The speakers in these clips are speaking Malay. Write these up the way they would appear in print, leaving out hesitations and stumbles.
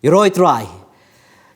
Yoroi try.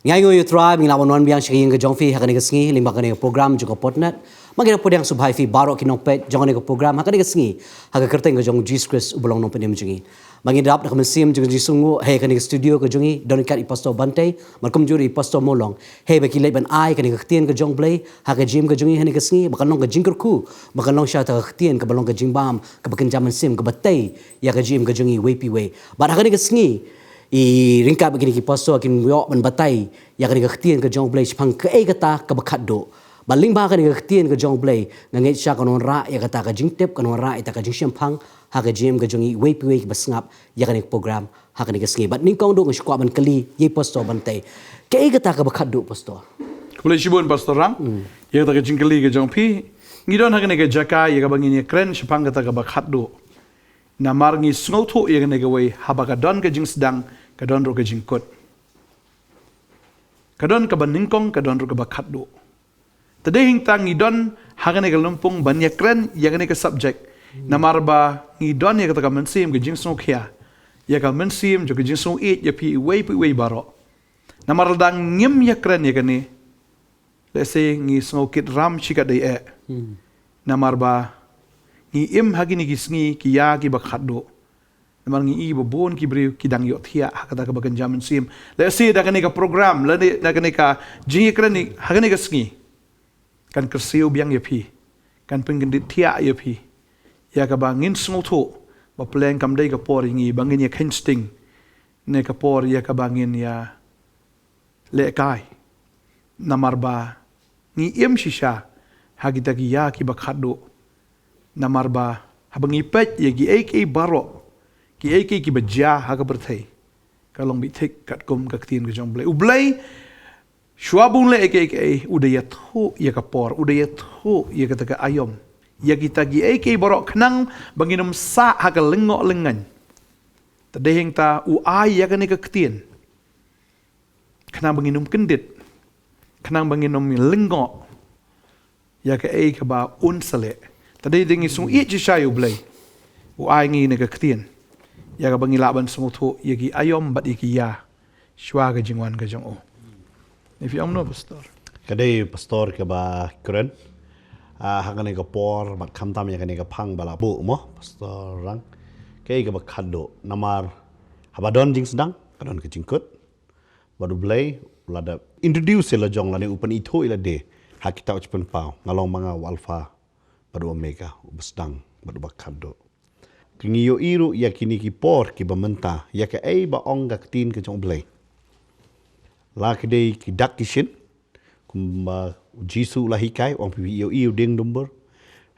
Ngai ngoy try minglawan wan biang shing ke jongfi hakani ke sngi limba kani program juga potnet. Magi podang subhai fi baro kinong pet jongani ke program hakani ke sngi. Haga kerteng ke jong Jesus ubulong nong penem jungi. Magi dap nak mesim juga jisungu hey kani ke studio ke jungi don kat ipasto bantai markum juri ipasto molong. Hey baki leben ai kani ke tien ke jong play haga jim ke jungi hani ke sngi bakan long ke jingkerku bakan long sha ta ke tien ke balong ke jingbam ke bakan jaman sim ke batai ya ke jim ke jungi way pi way. Bar hakani ke sngi I ringkap begini ki posto akin yok men batai ya kan ketien ke jong blay pang ke kata ke bekat do baling ba kan ketien ke jong blay nganget sya kan ra ya kata ke jingtep kan ra ita ke jing pang ha ke jim ke jongi we pi we basngap ya kan program ha kan ke sngi bat ning kong do ngskwa ban kali ye posto bantai ke kata ke bekat do posto kule shibun pastor rang ya kata ke jingkali ke jong pi ngidon ha kan ke jaka ya ka bangini kren pang kata ke bekat do namar ngi sngoto ya kan ke we habaka don ke jing sedang kadon ro ke jingkot kadon ka baningkong kadon ro ke bakat do tade hing tang idon hagane ke lumpung banyakren yagane ke subject namarba idon ya kata ka mensim ke jingsong khia ya ka mensim jo ke jingsong it ya pi we baro namar dang ngim yakren yagane let's say ngi snokit ram chika dai namarba ngi im hagini ki sngi ki ya ki bakat do namar ngi ibo bon ki bri ki dang yot hia kata ka bagan jaman sim let's say da kanika program la da kanika jingi krani hagani ka sngi kan kersiu biang ya pi kan pengendit thia ya pi ya ka bangin smoto ba pleng kam dai ka por ngi bangin ya kensting ne ka por ya ka bangin ya le kai namar ba ngi im shisha hagita ki ya ki bakhado namar ba habangi pet ya gi ek baro ki ki baja haga berthai kalong bitik kat kum ka tin ke jong blai ublai shwabung le ek udaya thu ya kapor udaya thu ya kata ka ayom ya kita gi ek borok knang banginum sa haga lengok lengan tadehing ta u ai ya ka ka tin knang banginum kendit knang banginum lengok ya ka ka ba unsale tadeh dingi sung i jisai ublai u ai ngi ne ka tin ya ka bangi laban smutu ya ki ayom bat iki ya shwa ga jingwan ga jong o if you know pastor kadai pastor ke ba kren hangane ka por bat kham tam ya kane ka phang bala bu mo pastor rang ke ba khado namar habadon jing sedang kadon ke jingkut badu blai lada introduce la jong la ne upan itho ila de hakita uchpen pau ngalong manga alpha badu omega ubsdang badu ba khado kingiyo iru ya kini ki por ki bamenta ya ka ba ong ga tin ke jong blai la ke dei ki dak kishin kumba jisu la hikai ong pi yo iu ding number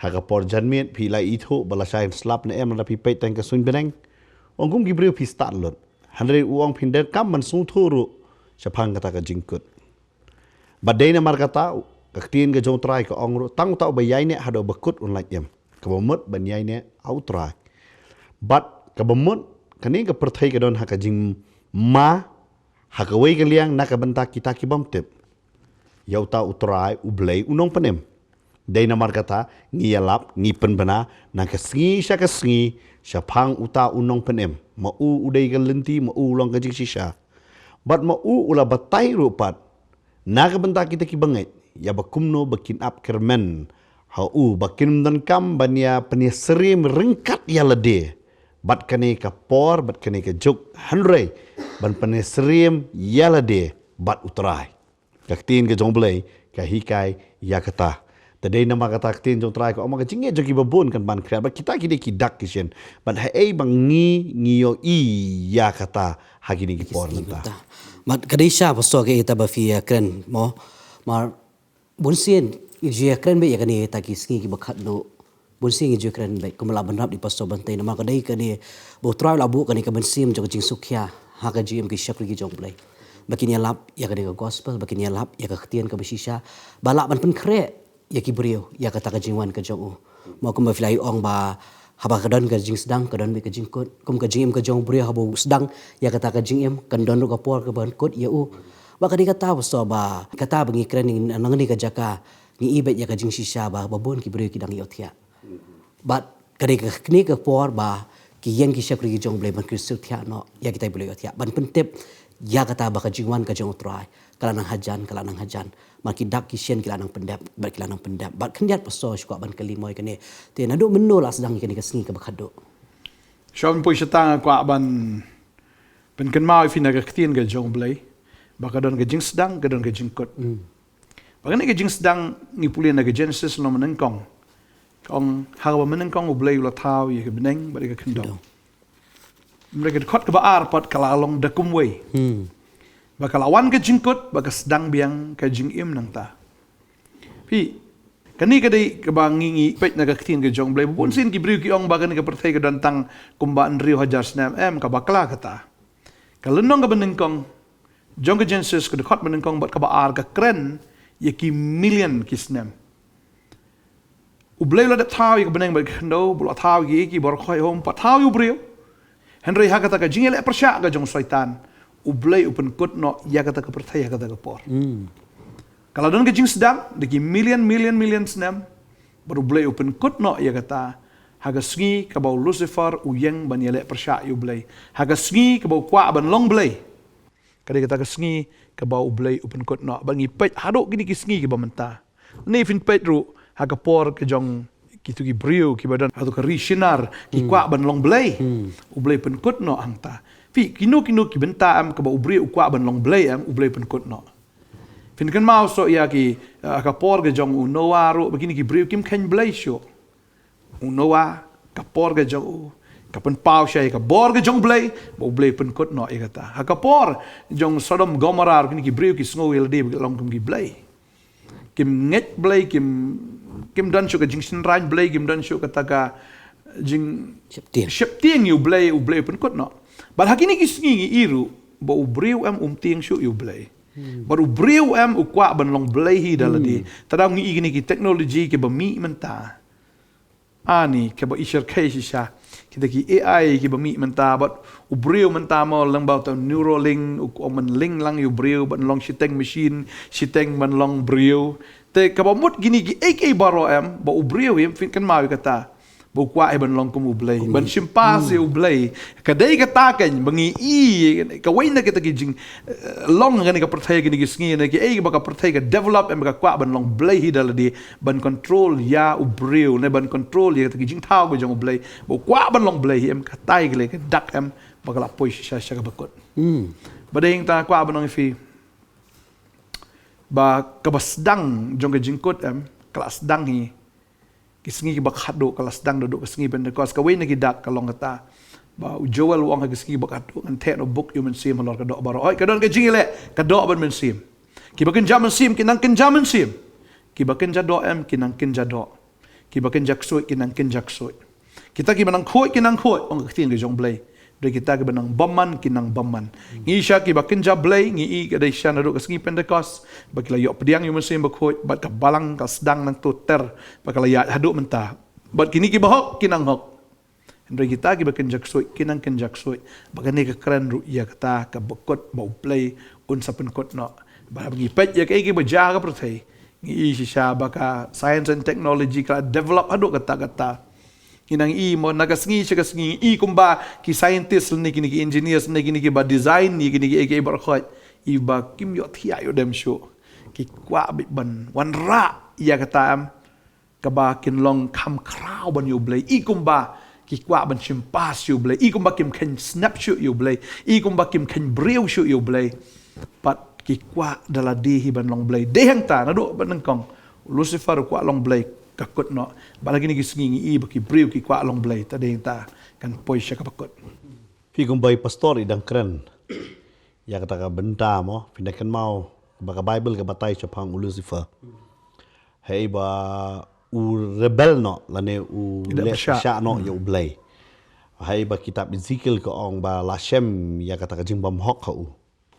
ha ka por janmet pi la itho bala sai slap na em la pi pe tang ka sun beneng ong kum ki breu pi start lot hanre uong phinder kam man sung thuru chapang kata ka jingkut badai na mar kata ka tin ke jong trai ka ong ro tang ta ba yai ne hado bakut un la yem ka bomot ban yai ne au trai but kabamut kani ka perthai ka don haka jing ma haka wei ka liang na ka banta kita ki bamtep yau ta utrai ublei unong panem dei na mar kata ngi yalap ngi penbana na ka sngi sha phang uta unong panem ma u udei ka lenti ma u long ka jing shisha but ma u ula batai rupat na ka banta kita ki bangai ya bakumno bakin up kermen ha u bakin dan kam bania penia serim ringkat ya lede bat kane ka por bat kane ka juk hanrei ban pane srim yala de bat utrai ka tin ke jong blai ka hikai ya kata tadei nama kata tin jong trai ko omang jinge jogi babun kan ban kria bat kita kide ki dak kishen bat ha bang ngiyo i ya kata hagini ki por nanta mat kadisha posto ke ita ba fi kren mo mar bunsien je kren be ya kani ta ki sngi ki bakhat do bunsing je kren baik kumala banrap di pasto bantai nama kadai kani bo trai labu kani ka bensim jong jing sukhya ha ka jim ki shakri ki jong play bakin ya lap ya kani ka gospel bakin ya lap ya ka khtian ka besisha balak ban pen kre ya ki brio ya kata ka jingwan ka jong mo kum ba filai ong ba haba kadon ka jing sedang kadon be ka jing kot kum ka jing ka jong brio habo sedang ya kata ka jing em kan don ka por ka ban kot ya u ba kani kata pasto ba kata bangi kren nang ni ka jaka ni ibet ya ka jing shisha ba babon ki bre ki dang yothia but kare ka kni ka por ba ki yen ki shakri jong ble ban kristu thia no ya kita ble yothia ban pentep ya kata ba ka jingwan ka jong utrai kala nang hajan maki dak ki sien kila nang pendap bar kila nang pendap bat kendiat paso shko ban kalimoy kene te nado menno la sedang kene ka sngi ka bakhado Sean pui setang kwa ban pen mau fi naga ktin ga jong blai ba ka don ga jing sedang ga don ga jing kot ba ga jing sedang ni pulian naga Genesis no menengkong kong hawa menengkong u blai la tau ye ga beneng ba ga kendong mereka kot ke ba ar pat kala long da kumwei baka lawan ke jingkut baka sedang biang ke jing im nang ta pi kani kadai ke bangingi pet na kaktin ke jong blai pun sin ki briu ki ong baka ni ke perthai ke dantang kumbaan riu hajar snam ka bakla kata kalunong ka benengkong jong ke Genesis ke dekot benengkong bat ka ba ar ka kren ye ki million ki snam ublai la da tau ye ke beneng ba kendo bula tau ye ki bor khoi hom pa tau yu briu Henry hakata ka jingele persya ka jong syaitan ublay upen kut no ya kata ke percaya kata ke por. Kalau don ke jing sedang deki million snam baru ublay upen kut no ya kata haga sngi ke bau Lucifer uyeng ban yele persya ublay haga sngi ke bau kwa ban long blay kadi kata ke sngi ke bau ublay upen kut no bangi pet hadok gini ki sngi ke bamenta ni fin pet ru haga por ke jong kitu ki brio ki badan atau ke rishinar ki kwa ban long blay ublay pen kut no angta Fi kino ki benta am ke ba ubri ukwa ban long blay am ublay pen kot no. Fin kan mau so ya ki ka por ge jong u Noah ro begini ki bri kim kan blay sho. U Noah ka por ge jong ka pen pau shay ka bor ge jong blay ba ublay pen kot no e kata. Ha ka por jong Sodom Gomorrah begini ki bri ki sngo el de long kum ki blay. Kim nget blay kim dan sho ka jing sin rain blay kim dan sho ka taka jing sheptieng ublay pen kot no. But hakini kisngi iru ba ubriu am umting shu ublay. But ubriu am ukwa ban long blay hi daladi. Tadaw ngi igini ki technology ke ba mi menta. Ani ke ba isher kay siya. Kita ki AI ke ba mi menta but ubriu menta mo lang ba ta Neuralink o man ling lang ubriu ban long shiteng machine, shiteng man long briu. Te ke ba mut gini ki AK baro am ba ubriu him fin kan mau kata. Bukwa ban long kum ublay ban simpas ublay kadai kata kan bangi kawai na kita kijing long ngani ka perthai gini gisngi na ki baka perthai ka develop baka kwa ban long blay hidal di ban control ya ubriu na ban control ya kijing tau go jong ublay bukwa ban long blay katai gele ka dak baka la poi sha ka bakot bading ta kwa ban long fi ba kabasdang jong ka jingkot kelas dang hi kisngi ki bakhado kala sedang duduk kisngi Pentecost kawai na gidak kalong kata ba Joel wang kisngi bakhado an te no book human sim halor kadok baro oi kadon ke jingile kadok ban men sim ki baken jaman sim kinang ken jaman sim ki baken jado kinang ken jado ki baken jaksoi kinang ken jaksoi kita ki banang khoi kinang khoi ong ktin ge jong blay de kita ke banang baman kinang baman ngi sha ki baken jablay ngi i kadai sha na duk kisngi Pentecost bakila yo pediang human sim bakhoi bat ka balang ka sedang nang tuter bakala ya haduk mentah bat kini ki bahok kinang hok Hendra kita ki baken jaksoi kinang ken jaksoi bakani ka keren ru ya kata ka bakot bau play un sapen kot no ba bagi pet ya ki baja ka perthai ngi sha baka science and technology ka develop haduk kata kinang mo nagasngi siya kasngi kumba ki scientist ni kini ki engineers ni kini ki ba design ni kini ki barkhot iba kim yo thia yo dem show ki kwa ban wan ra ya kata kaba kin long kam kraw ban yo blay kumba ki kwa ban chimpas yo blay kumba kim ken snapshot yo blay kumba kim ken breu shoot yo blay pat ki kwa daladi hi ban long blay dehang ta na do ban kong Lucifer kwa long blay kakut no balagi ni gisngi baki briu ki kwa long blay ta ding ta kan poi sya kapakut Fi kumbai pastor idang keren ya kata ka benta mo pindakan mau baka Bible ka batay sa pang Lucifer hey ba u rebel no lane u le sya no ya ublay hey ba kitab Ezekiel ka ong ba lashem ya kata ka jing bam hok ka u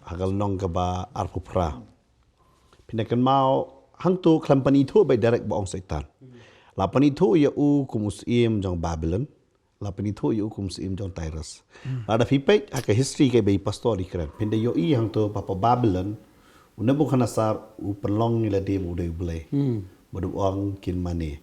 hagal nong ka ba arpupra pindakan mau hang tu klampani tu by direct ba ong setan lapani tu ya u kumusim jong Babylon lapani tu ya u kumusim jong Tyrus ada fipek aka history kay bay pastor ikran pinde yo hang tu papa Babylon una bukan asar u perlong ila de mu de blay badu ong kin mani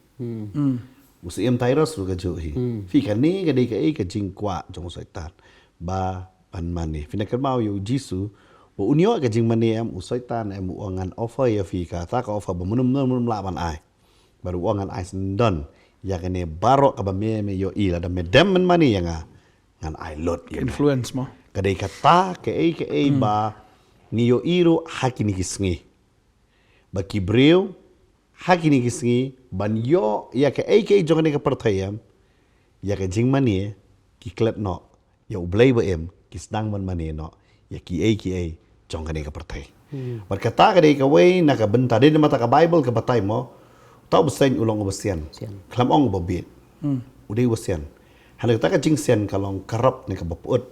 musim tairos lu kaju hi fi kan ni ka dei ka ei ka jing kwa jong saitan ba pan mani fi na kan mau yu jisu bo unyo ka jing mani em u saitan em u ngan offer ya fi ka ta ka offer ba munum la ban ai baru ngan ai sendon ya kan ne barok ka ba me yo i la da me dem man mani ya ngan ai lot ya Influence mo. ka dei ka ta ka ei ba ni yo iro hakini kisngi ba kibreu hakini kisngi ban yo ya ka jong ne ka perthayam ya ka jing mani ki klet no ya ublay ba em ki sedang man mani no ya ki jong ne ka perthay berkata ka dei ka way na ka benta de mata ka bible ka batay mo tau besen ulong besian klam ong bobit udai besian han ka jing sian kalong karap ne ka baput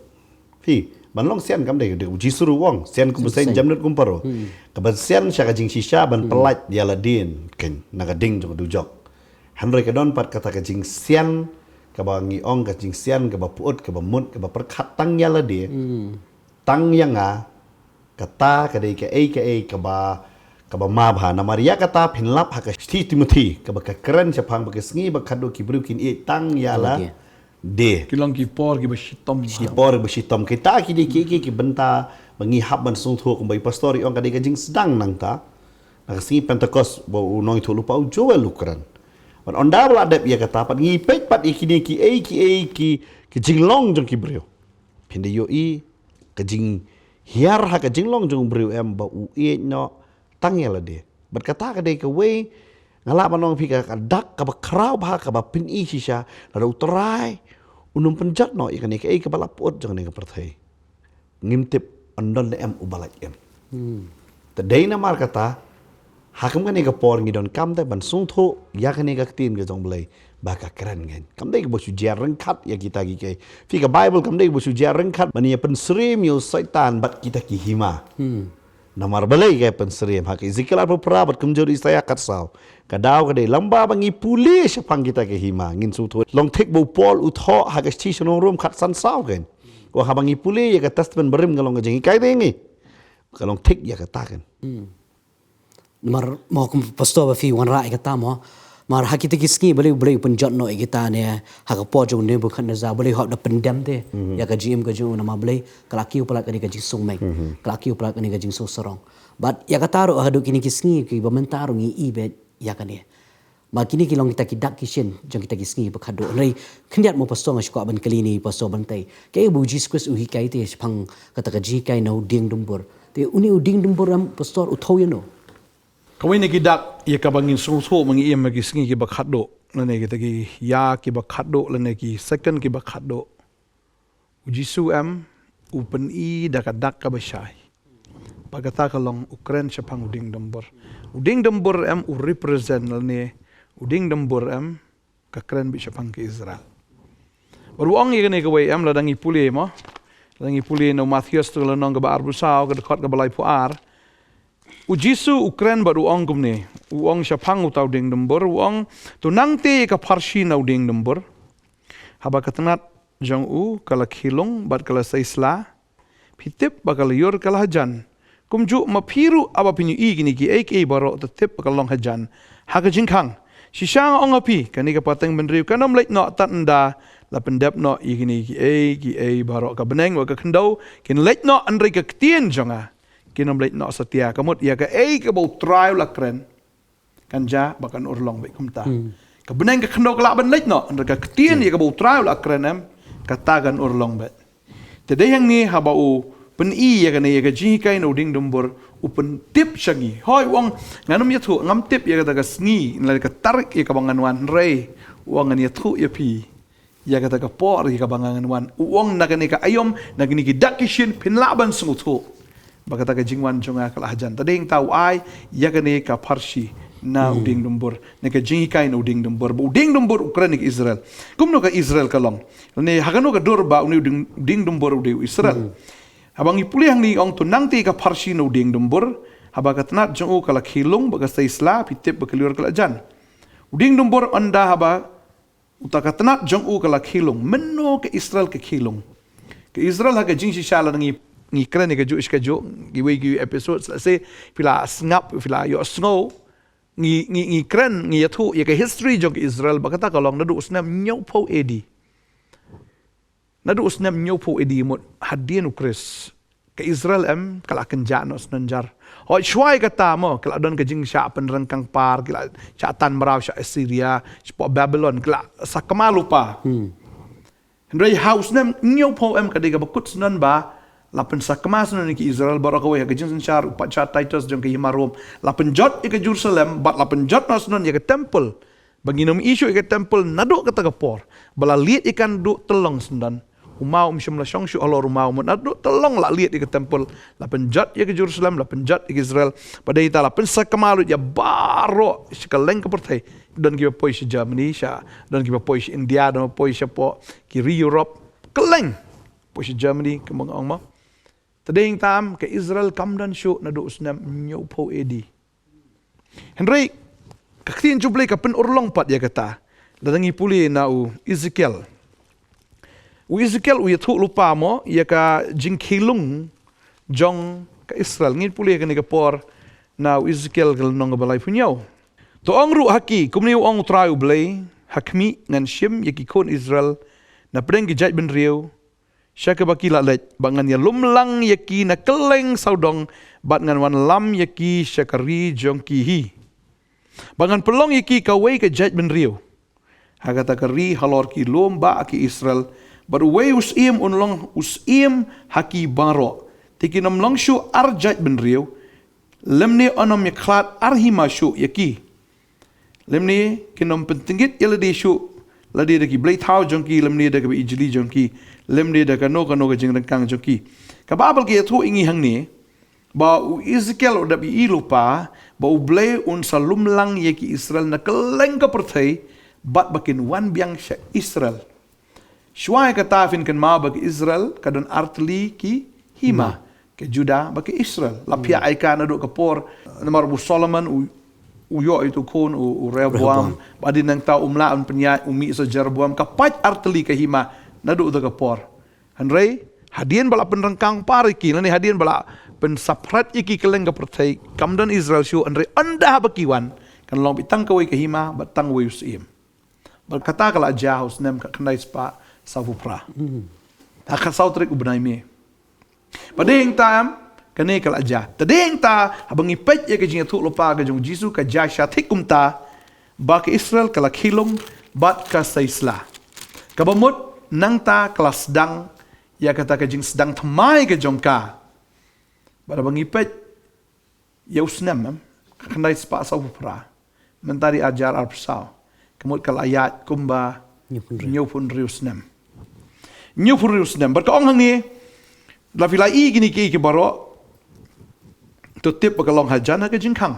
fi ban long sian kam dei de jisuru wong sian ku besen jamnut kumparo ka besian sya ka jing shisha ban pelat dia ladin ken na ka ding jong dujok han re ka don pat kata ka jing sian ka ba ngi ong ka jing sian ka ba puut ka ba mut ka ba perkhat tang ya ladi tang yang kata ka dei ka ba ma bha na maria kata phinlap ha ka Timothy ka ba ka kran cha phang ba ka sngi ba khadu ki bru kin tang ya la de Kilong ki por ki ba shitom. di por ba shitom kita ki de ki benta bangi hab ban sung thu bai pastori ong ka de ka jing sedang nang ta na ka sngi pentecost bo unoi thu lupa jo lukran ban onda bla dep ya kata pat ngi pet pat ikini ki jing long jong ki bru phinde yo i ka jing hiar ha ka jing long jong bru em ba u no tang ya la de berkata ka de ka we ngala manong pi ka dak ka ba krau ba ka ba pin i shisha la do trai unum penjat no ikan ka ka bala pot jang ne ka perthai ngimtip andon em ubalak em tadai na mar kata hakam ka ne ka por ngi don kam te ban sung tho ya ka ne ka tin ka jong blai ba ka kran ngen kam dei ka bo su jarang khat ya kita gi ke fi ka bible kam dei bo su jarang khat mani pen srim yo saitan bat kita ki hima namar balai ke penseriam hak Ezekiel apa perabat kemjur saya kat saw kadau kadai lamba bangi puli sepang kita ke hima ngin su thu long thik bo pol utho hak sti sonong rum khat san saw ken wa habangi puli ya ka testament berim kalong jengi kai dengi kalong thik ya katakan Mar mo kum pastor ba fi wan ra ikata mo mar hakita kiski boleh penjat no kita ne hak po jong ne bu khan za boleh hok da pendam te ya ka jim ka jong nama boleh kalaki upala ka ni ka jing sung mek kalaki upala ka ni ka jing so sorong but ya ka taru hadu kini kiski ki ba mentaru ngi ibet ya ka ne ma kini ki long kita ki dak kishin jong kita kiski ba khadu rei khindiat mo pastor ngai ko ban kali ni pastor ban tai ke bu jesus christ uhi kai te phang kata ka ji kai no ding dumbur te uni ding dumbur am pastor utho you know Kawin ni kidak ya ka bangin sung so mangi em ki sngi ki ba khaddo lane ki taki ya ki ba khaddo lane ki second ki ba khaddo jisu am upen I da ka dak ka ba shai pagata ka long Ukraine sa pang uding dambor am u represent lane uding dambor am ka kren bi sa pang ki Israel baru ang ye ne ka way am la dangi puli mo dangi puli no Matthews to la nong ka ba arbusao ka khot ka balai puar Ujisu Ukraine baru ong kumne, uong siapang utaw ding dembor, uong tunangte ka parsi na ding dembor. Haba katanat jang kala kilong bat kala saisla, pitip bakal yor kala hajan. Kumju mapiru aba pinyu gini ki baro tetip bakal long hajan. Haka jingkang, sisang ong api kani ka pateng benriu kanam leit no tanda la pendep no gini ki baro ka beneng wa ka kendau kin leit no andre ka ktien jonga. Kinom leit no setia kamut ya ka ka bau trial la kren kanja bakan urlong be kumta ka beneng ka kendo kala ben leit no ka ktien ya ka bau trial la kren em katagan urlong be tede yang ni ha bau pen ya ka ne ya ka ji kai no ding dumbur upen tip shangi hoi wong nganum ya thu ngam tip ya ka ta ka sngi la ka tarik ya ka bangan wan re wong an ya thu ya pi ya ka ta ka por ya ka bangan wan wong na ka ne ka ayom na gini ki dakishin pinlaban sungu Bakata ka jingwan jonga kalahajan. Tading tau ay yakane ka parsi na uding dumbur. Ne ka jingikai na uding dumbur. Uding dumbur Ukraine ka Israel. Kumno ka Israel kalong. Ne hagano ka durba uni uding dumbur udi Israel. Habang ipuli hang ni ong tunangti ka parsi na uding dumbur. Haba katanat jongo kala kilong baga sa isla pitip bakalior kalajan. Uding dumbur anda haba utakatanat jongo kala kilong. Menno ka Israel ka kilong. Ka Israel haga jingsi shala nangi ngikren ni ka Jewish ka jo giwe episodes la se pila snap pila yo snow ngi kren ngi yathu ya ke history jong Israel bakata kalong nadu usnam nyopo edi nadu usnam nyopo edi mot hadien ukris ke Israel kala kenjanos nanjar hoi shwai kata mo kala don ke jing sha penrengkang par kala chatan maraw sha Assyria spo Babylon kala sakamalupa Hendrai house nem nyopo kadega bakut sunan ba lapen sakmas non ki Israel barakawe ke jing sanchar upacha Titus jong ke Himarom lapen jot ke Jerusalem bat lapen jot nas non ke temple banginom isu ke temple naduk kata kapor bala liat ikan duk telong sendan umau msyamla shongshu alor umau naduk telong la liat ke temple lapen jot ke Jerusalem lapen jot ke Israel pada ita lapen sakamalu ya baro sekaleng ke pertai dan ki poi si Germany sha dan ki poi si India dan poi si po ki Europe keleng poi si Germany ke mong ma Tadeng tam ke Israel kamdan syuk na do usnam nyopo edi. Henry kaktin juble ka pen urlong pat ya kata. Dadangi puli na u Ezekiel. U Ezekiel u yatu lupa mo ya ka jingkilung jong ka Israel ngit puli ka ni kapor na u Ezekiel kal nong balai punyaw. To ong ru haki kumni ong trai blay hakmi ngan shim ya ki kon Israel na preng gijat ben riu Syaka baki lalaj, bangan ya lumlang yaki na keleng saudong, bat ngan wan lam yaki syakari jongki hi. Bangan pelong yaki kawai ke jaj ben riu. Hagata kari halor ki lomba ki Israel, baruway usim unlong usim haki baro. Tiki nam long syu ar jaj ben riu, lemne onam yaklat ar hima syu yaki. Lemne kinom pentinggit yaladi syu, ladi daki blay tau jongki, lemne daki ijli jongki. Lemne da kano ke jing rengkang joki. Kababal ke tu ingi hang ni ba u Ezekiel da bi ilupa ba u blay un salum lang ye ki Israel na keleng ka pertai bat bakin wan biang sya Israel. Shwai ka tafin kan ma bagi Israel kadon artli ki hima ke Juda bagi Israel. Lapia aika na do kapor namar bu Solomon u yo itu kon u Rehoboam badin nang ta umla un penya umi sa Jeroboam kapat artli ke hima nadu uta kapor. Henry hadian bala penrengkang pariki nani hadian bala pensaprat iki keleng ka pertai kamdan Israel syu Henry anda bakiwan kan long bitang kawai kahima batang way usim. Berkata kala jahus nem ka kanai spa savupra. Taka sautrik ubnai me. Padeng tam kane kala jah. Tadeng ta habang ipet ya kajing tu lupa ka jong Jisu ka jah syatik umta ba ke Israel kala khilong bat ka saisla. Kabamut nang ta kelas sedang ya kata kajing sedang temai ke jongka pada bangipet ya usnam kendai sepak saupra mentari ajar arpsau kemut kal ayat kumba nyupun riusnam berkaong hangi la filai gini ki baro tutip bakalong hajan ke jingkang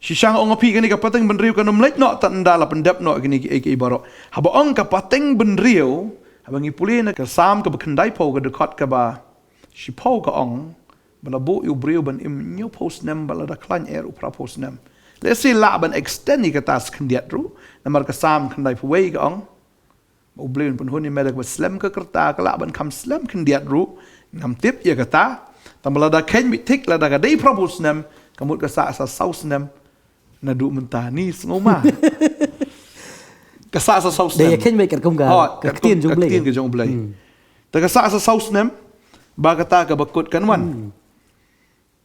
Sisang ong api kini kapateng benriu kanum lek no tanda la pendap no kini ki ibaro. Haba ong kapateng benriu habang ipuli na kasam ka bekendai po ka dekat ka ba. Sipau ka ong bala bu ibriu ban im new post nem bala da klan er upra post nem. Let's say la ban extend ni katas kendiat ru namar kasam kendai po wei ka ong. Ubliun pun huni medak ba slam ka kerta ka la ban kam slam kendiat ru ngam tip ya kata. Tambala da ken bitik la da ka dei propos nem kamut ka sa saus nem nadu mentah ni ngoma kasa sa saus nem Daya ken mai kat kum ga kaktin jong blay. Kaktin ke jong blay. Ta kasa sa saus nem ba kata ka bakut kan wan.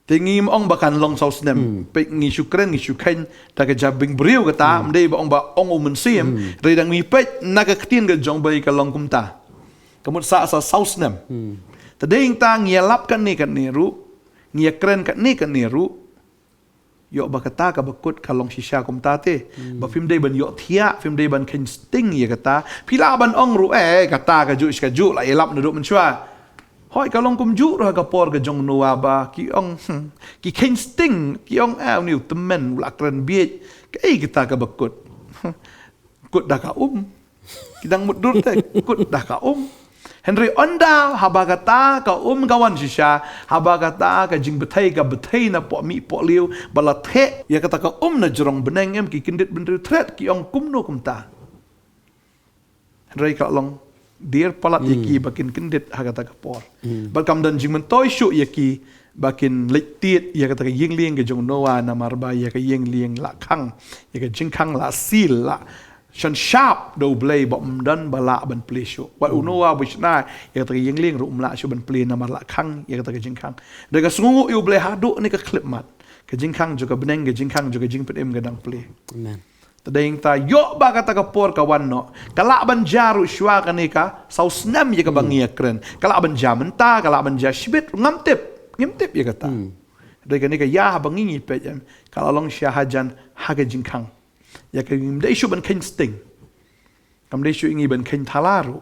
Tingi ong bakan long saus nem. Pe ngi syukren ngi syukain ta ka jabing briu kata mdei ba ong umensim redang mi pe na kaktin ke jong blay ka long kumta. Kamut sa saus nem. Ta ding ta ngialap kan ni ru ngiakren kan ni ru yo bakata ka bakut kalong shisha kumtate ba film day ban yo thia film day ban ken sting ya kata pila ban ong ru kata ka ju la elap na do man chwa hoi kalong kum ju ra ka por ka jong noa ba ki ong ki ken sting ki ong niu temen la kren biet kai kita ka bakut kut da ka kidang mudur te kut da ka Henry onda habagata ka kawan shisha habagata ka jing betai na po mi po liu bala the ya kata ka na jorong beneng em ki kindit benri threat ki ong kumno kumta Henry ka long dear palat yaki bakin kindit hagata ka por bakam dan jing mentoy shu yaki bakin lektit ya kata ying liang ke jong Noah na marba ya ke ying liang la khang ya ke jing khang la sil la shan sharp do blay bom dan bala ban play show wa Noah bishna ya kata ying liang rum la show ban play na mar la khang ya kata ke jing khang de ka sungu yu blay hadu ni ka clip mat ke jing khang juga beneng ke jing khang juga jing pedem gadang play Amen. tadeng ta yo ba kata ka por ka wanno kala ban jaru shwa ka ni ka sau snam ya ka bangia kren kala ban jaman ta kala ban jashbit ngamtip ya kata dai ka ni ka ya bangi pe jam kala long syahajan haga jingkang ya ka dai shu ban ken sting kam dai shu ingi ban ken talaru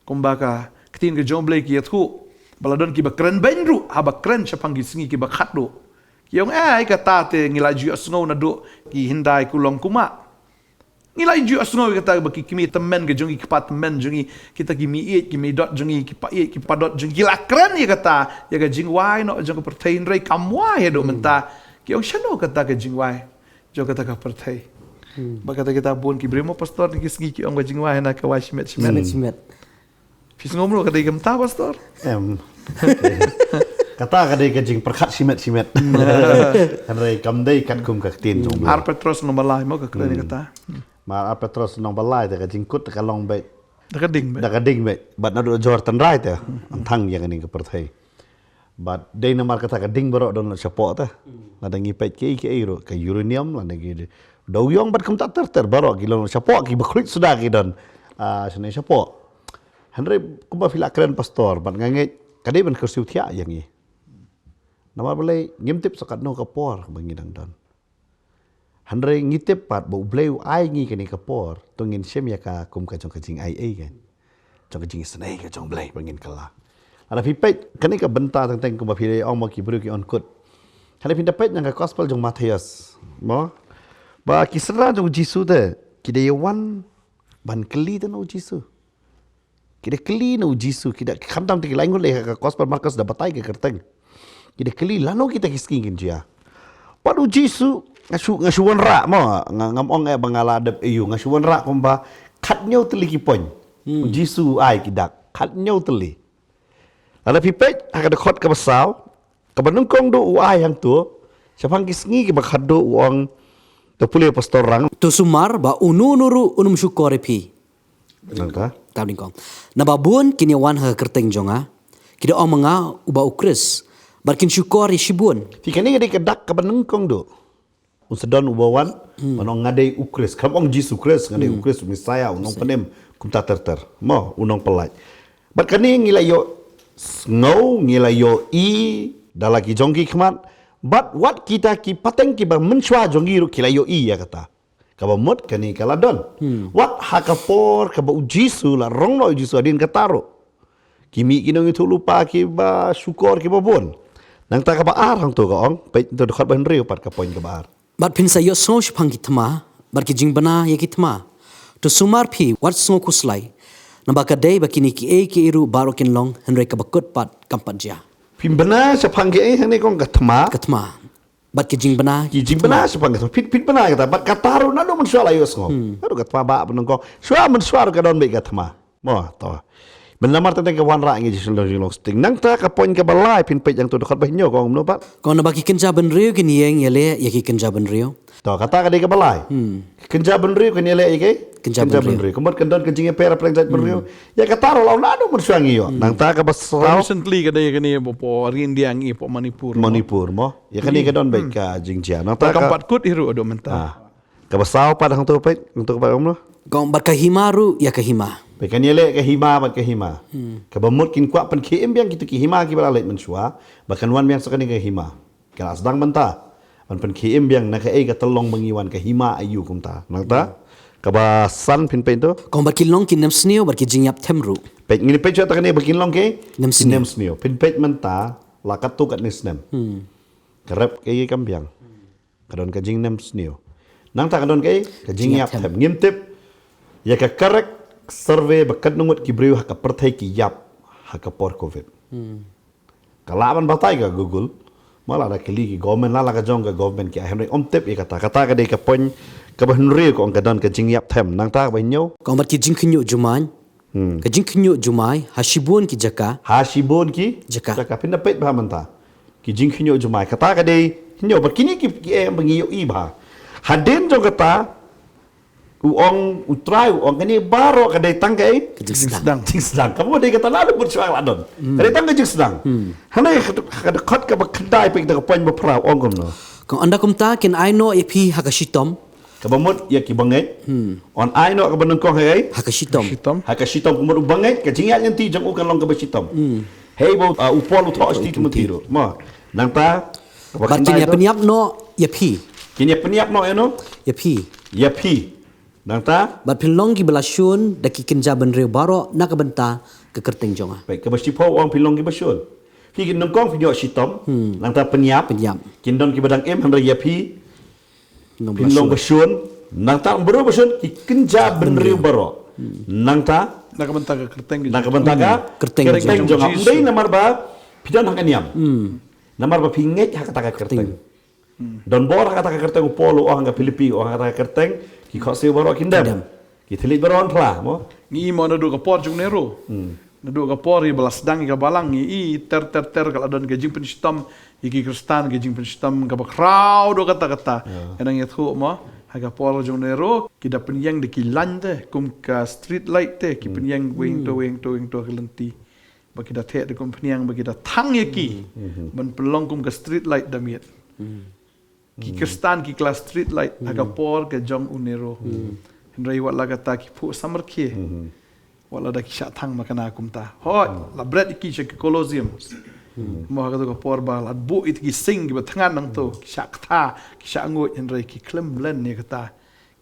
kumbaka ktin ke jomble ki yathu baladon ki ba kren benru haba kren chapangi singi ki ba khatdo yung kata te ngilaju asngo na do ki hindai kulong kuma ngilaju asngo kata baki kimi temen ke jongi kipat temen jongi kita kimi it kimi dot jongi kipa it kipa dot jongi lakran ya kata ya ka jingwai no jong pertain rei kamwa ya do menta ki yung shano kata ka jingwai jo kata ka pertai ba kata kita bun ki bremo pastor ki sgi ki yung jingwai na ka washimet Simet. fis ngomlo kata gemta pastor Kata kadai kajing perkat simet. Kanrai kamdai kat kum kaktin jong. ar petros nomor lai mo ka kren kata Mar Petros nong balai te kajing kut ka long bai. dekading Da kading bai. But na do Jordan right te. Antang yang ni ka perthai. But dai na mar kata kading baro don chapo ta. Na dangi pet ki iro ka uranium la nagi. Do yong bat kum ta ter baro ki long chapo ki bakrit sudah ki don. Sene chapo. Henry kumba fila keren pastor bat ngange kadai ban kursiu thia yang ni. Namar balai ngimtip sakat no kapor bangidang don. Handre ngitip pat bo bleu ai ngi kani kapor tungin sem ya ka kum ka jong kajing ai kan. Jong kajing senai ka jong blai bangin kala. Ada pipet kani ka benta teng kum ba pire ong ma ki bru ki on kut. Kada pinda pet yang ka gospel jong Matius. Mo ba kisra jong Jisu de kide yawan ban keli de no Jisu. Kide keli no Jisu kida khamtam ti lain le ka gospel Markus da batai ke kerteng. Kide keli lano kita kiskin dia. Padu Jisu ngasuan rak mo ngamong bangala adab iyo ngasuan rak kumba katnyau teli kipoin Jisu ai kidak katnyau teli ada pipet agak dekot ke besau ke benungkong do uai yang tu siapang kisngi ke bakado uang to pulih pastor rang Tu sumar ba nuru unum syukore pi. nangka Tawding kong. Na babun kini wan ha kerteng jonga. Kida ong mga uba ukris. Barkin syukori shibun. fikani gede kedak ke benungkong do unsedon ubawan manong ngadai ukris kamong Jisu Kris ngadai ukris misaya unong penem kumta terter mo unong pelaj bat kani ngilayo ngau ngilayo i dalaki jongki khmat but what kita ki pateng ki ba menchwa jongi ru kilayo i ya kata kaba mot kani kaladon what hakapor kaba Jisu la rongno Jisu adin kataro kimi kinong itu lupa ki ba syukur ki ba bon nang ta kaba arang tu ka ong pe tu dekat ban riu pat ka poin ka bar Bat pin sa yo song shpang kitma. Barki jing bana ye kitma. Tu sumar pi wat song kuslai. Na baka day bakini ki ki iru barokin long henry ka bakut pat kampat ja. pimbana sa pangge hane kong katma Katma. Bat ki jing bana. ki jimbana sa pangge pit bana kata bat kataru na do man swala yos ngo ado katma ba benong ko swa man swar ka don be katma mo to benamar tentang ke wan ra ngi jisul long sting nang ta ka poin ka balai pin pet yang tu dekat bahinyo ko umno pat Kau na baki kenja ben rio kini yeng yele ye ki kenja ben rio. to kata ka de ka balai kenja ben rio kan yele ke Kenja ben rio. komot kendon kencing pera pleng ben rio ya kataru law na do man swangi yo nang ta ka basraw recently kada kani po rin diang i po Manipur Manipur mo ya kani ka don be ka jingjia nang ta ka kampat kut hiru ado menta ka basaw pa hang tu pet untuk pa umno Kau bat kahimaru ya kahima. Pekan yele ke hima bat ke hima. Ke bamut kin kuat pen KM biang kitu ki hima ki balalet mensua. Bahkan wan biang sekani ke hima. Kala sedang menta. Pen KM biang nak ke telong mengiwan ke hima ayu kumta. Nangta. Ka ba san pin pen tu. Kau bat kilong kin nem sneo bat ki jing yap temru. Pet ngini pet ta kani bakin long ke. Nem sneo. Nem sneo. Pin pet menta lakat tu kat nisnem. Kerap ke kam biang. Kadon ka jing nem sneo. Nangta kadon ke jing yap tem ngimtip. Ya ka karek survey bakat nungut ki briu haka perthai ki yap haka por covid kalaban batai ka Google mala ada keli ki government la ka jong ka government ki henry omtep e kata ka de ka pon ka bahnri ko ka don ka jing yap them nang ta ba nyo Kau bat ki jing kinyo juman. Ka jing kinyo jumai hashibun ki jaka. ha shibon ki Jaka. pinda pet ba manta ki jing kinyo jumai kata ka dei kinyo ba kini ki em bangi yo i ba haden jong kata uong utrai uong kini baro ka dei tang kai Kejing Jing sedang. sedang. jing sedang kamu dei kata lalu bersuang ladon ka dei tang ka jing sedang hanai ka de khot ka ba kendai pe ka poin ba pra ong kom no Kung anda kumta kin aino ipi hakashitom, ka bamut ya ki bangai on ai no ka banung kong hai hakashitom. Hitam. haka shitom kumur bangai ka jingat nyanti jong ukan long ka ba shitom hei bo upol utro sti tu mutiro mo nang ta Bat kini penyap no yapi, kini peniap no eno yapi. ya pi nang ta Bat pinlong ki belasyun daki kinja benreu baro nakabenta ke kerteng jonga. baik ka basti po wang pilong ki basyun pi kin nong kong video shitom nang ta peniap Penyap. kin don ki badang em handra ya pi No pilong belasyon. basyun nang ta bero basyun ki kenja benriu baro nang ta Nakabenta ka kerteng gitu. nak bentaga Kerteng kerteng jong. jong ndai namar ba pidan hak niam namar ba pinget hak taka kerteng don bor hak taka kerteng polo oh hak Filipi oh hak taka kerteng ki khose baro kindam ki thilit baron thla mo Ngi mo nadu ka por jung nero. Nadu ka por i balas dang ka balang i ter kalau don gajing penstam iki kristan gajing penstam ka ba crowd do kata enang yathu mo haga por jung nero kita penyang de kilan te kum ka street light te ki penyang wing to kelenti ba kita the de kum penyang ba kita thang yaki ban pelong kum ka street light damiet ki kristan ki kelas street light haga por ke jong unero Hendrai wat laga ta ki pu samar ki. Wala da ki sha thang makana kumta. Hoi, la bread ki ke Colosseum. Mo ha ko por ba la bu it ki sing ki bathangan nang to ki sha kha ki sha ngot hendrai ki klem len ne kata.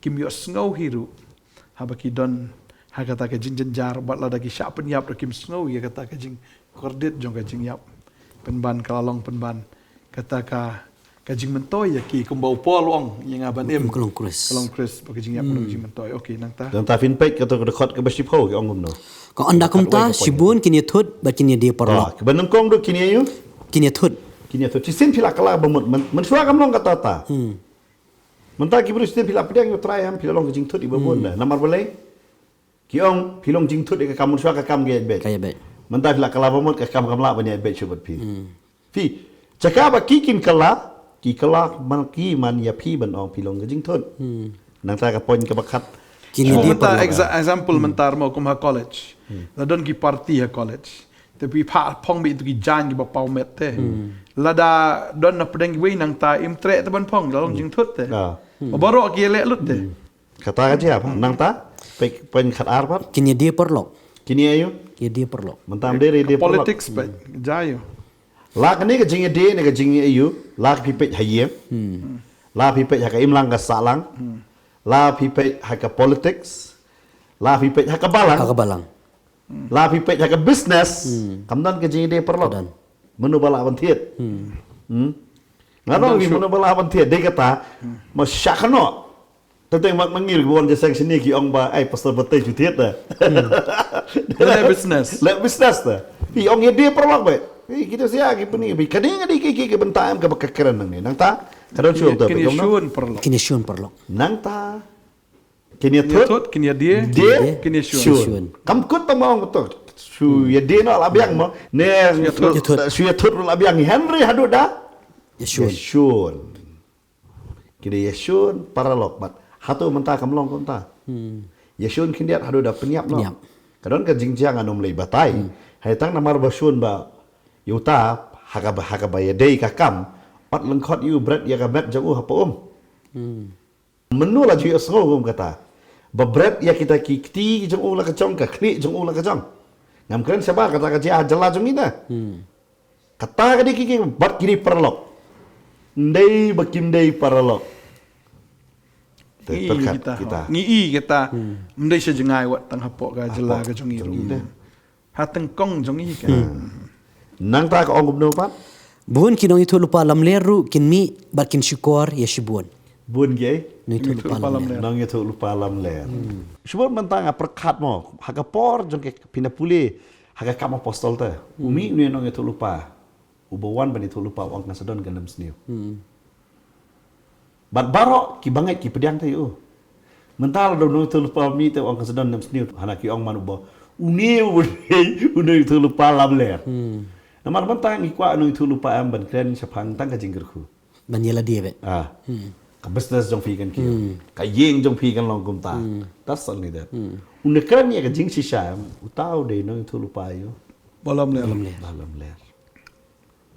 Kim yo snow hiru. Ha ba ki don ha kata ke jing jar bat la da ki sha pen yap kim snow ya kata ke jing kordit jong ke jing yap. Pen ban kalalong pen ban. Kata ka kajing mentoy ya ki kumbau polong yang aban em Kolong Chris. Kalong Chris pakai jing yap kajing mentoy. Okey nang ta. dan ta fin pek ka to khot ka basti po ki ongum no Kung anda kumta sibun kini thut bat kini dia perlo. ka banung kong do kini ayu Kini thut. kini to tisin pila kala bamut men suwa kam long kata ta menta ki bru tisin pila pedang yo try ham pila long jing thut ibabon namar boleh ki ong pilong jing thut ka kamun suwa ka kam ge bet Kaya bet. menta pila kala bamut ka kam la bani bet chubat pi fi cakap kikin kala ki kala man ki man ya pi ban ong pilong jing thut nang ta ka poin ka bakat Kini Cuma dia mentar perlo. example mentar mau kum ha college. Ladon ki party ha college. Tapi pa pong bi itu ki jan ki ba pau met te. Lada don na pedang ki wei nang ta im tre te ban pong dalong jing thut te. Baro ki le lut te. kata ka je apa nang ta pek poin khat ar pat Kini dia perlo. kini ayu Kini dia perlo. mentam dere dia Politics pe jayo. lak ni ka jing de ni ka jing ayu lak pi pek hayem la pi pek ha ka imlang ka salang la pi pek ha ka politics la pi pek ha ka balang Kakabalang. la pi pek ha ka business kamdan ka jing de perlo Kadan. menu bala ban thiet ngadong ni menu bala ban thiet de kata ma syakno Tentu mak mangir buan je section ni ki ong ba ai pastor betai ju thiet da Le business. le business da pi ong ye dia perlak ba kita sia ki puni bi kading adi ki bentam ka bakakran nang ni nang ta kadon chu ta Kini pe shun perlo. Kini syun perlo. nang ta kini Kini thut thut kini dia. dia Kini shun. shun kam kut ta mong to su ye dia no labiang mo ne su ye thut labiang Henry hadu da Yeshun. Yeshun kini Yeshun paralog bat hatu menta kamlong konta Yeshun kindiat hadu da penyap no Penyap. kadon ka jingjang anom lei batai hai tang namar basun ba yuta haka ba yadei ka kam ot lengkot yu bread ya ka bet jang hapa menu la ju asgo kata ba bread ya kita kiti jang la ka chong ka kli jang la ka chong ngam kren saba kata ka ja jala jong ina kata ka di ki bat kiri perlok ndai bakim dei paralok Ngi kita. Ngi kita. Mendai se jengai wat tang hapok ga jela ga jongi ru. Ha teng kong jongi kan. nang ta ka ong no pat Buhun kinong itu lupa lam leru kin mi bat kin syukur yeshibun. bun ge No itu lupa lam leru. nang itu lupa lam ler sebab mentang perkat mo haga por jong ke pina puli haga kam apostol ta umi ni nang itu lupa ubawan ban itu lupa wang nasadon ganam sniu bat baro ki bangai ki pediang ta yu mental do no itu lupa mi te wang nasadon nam sniu hana ki ong manu bo uni itu lupa lam ler Namar mentang ikwa anu itu lupa am ban kren sapang tang ka jinggerku. Ban yela dia bet. Ka business jong fi kan ki. Ka yeng jong fi kan long kum ta. That's only that. Una kren ya ka jing si sham utau de no itu lupa yo. Balam le. Dalam ler.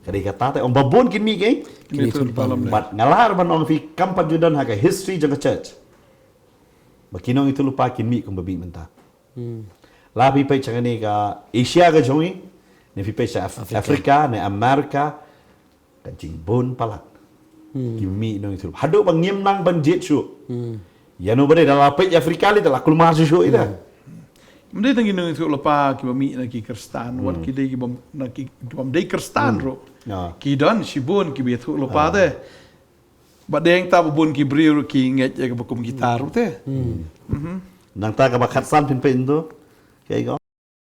Kadi kata te om babon kin mi ke. Kini tu balam le. But ngalar ban ong fi kampat judan ha ka history jong ka church. Bakinong itu lupa kin mi kum babi menta. Labi pe changani ka Asia ka jongi. Ni fi pe sa Afrika, ni Amerika. Ka jingbon palat. Kimi no itu. Hado bang ngim nang ban jet shu. Ya no bade dalam pe Afrika li dalam kulmar shu ida. Mende tangi nang itu lepa ki bami na ki Kristan, wat ki dei ki bam na ki bam dei Kristan ro. Ki dan sibun ki betu lepa te. Badeng ta bun ki briu ki nget ya ka bakum gitar te. Nang ta ka bakat san pin tu. Kaya ko.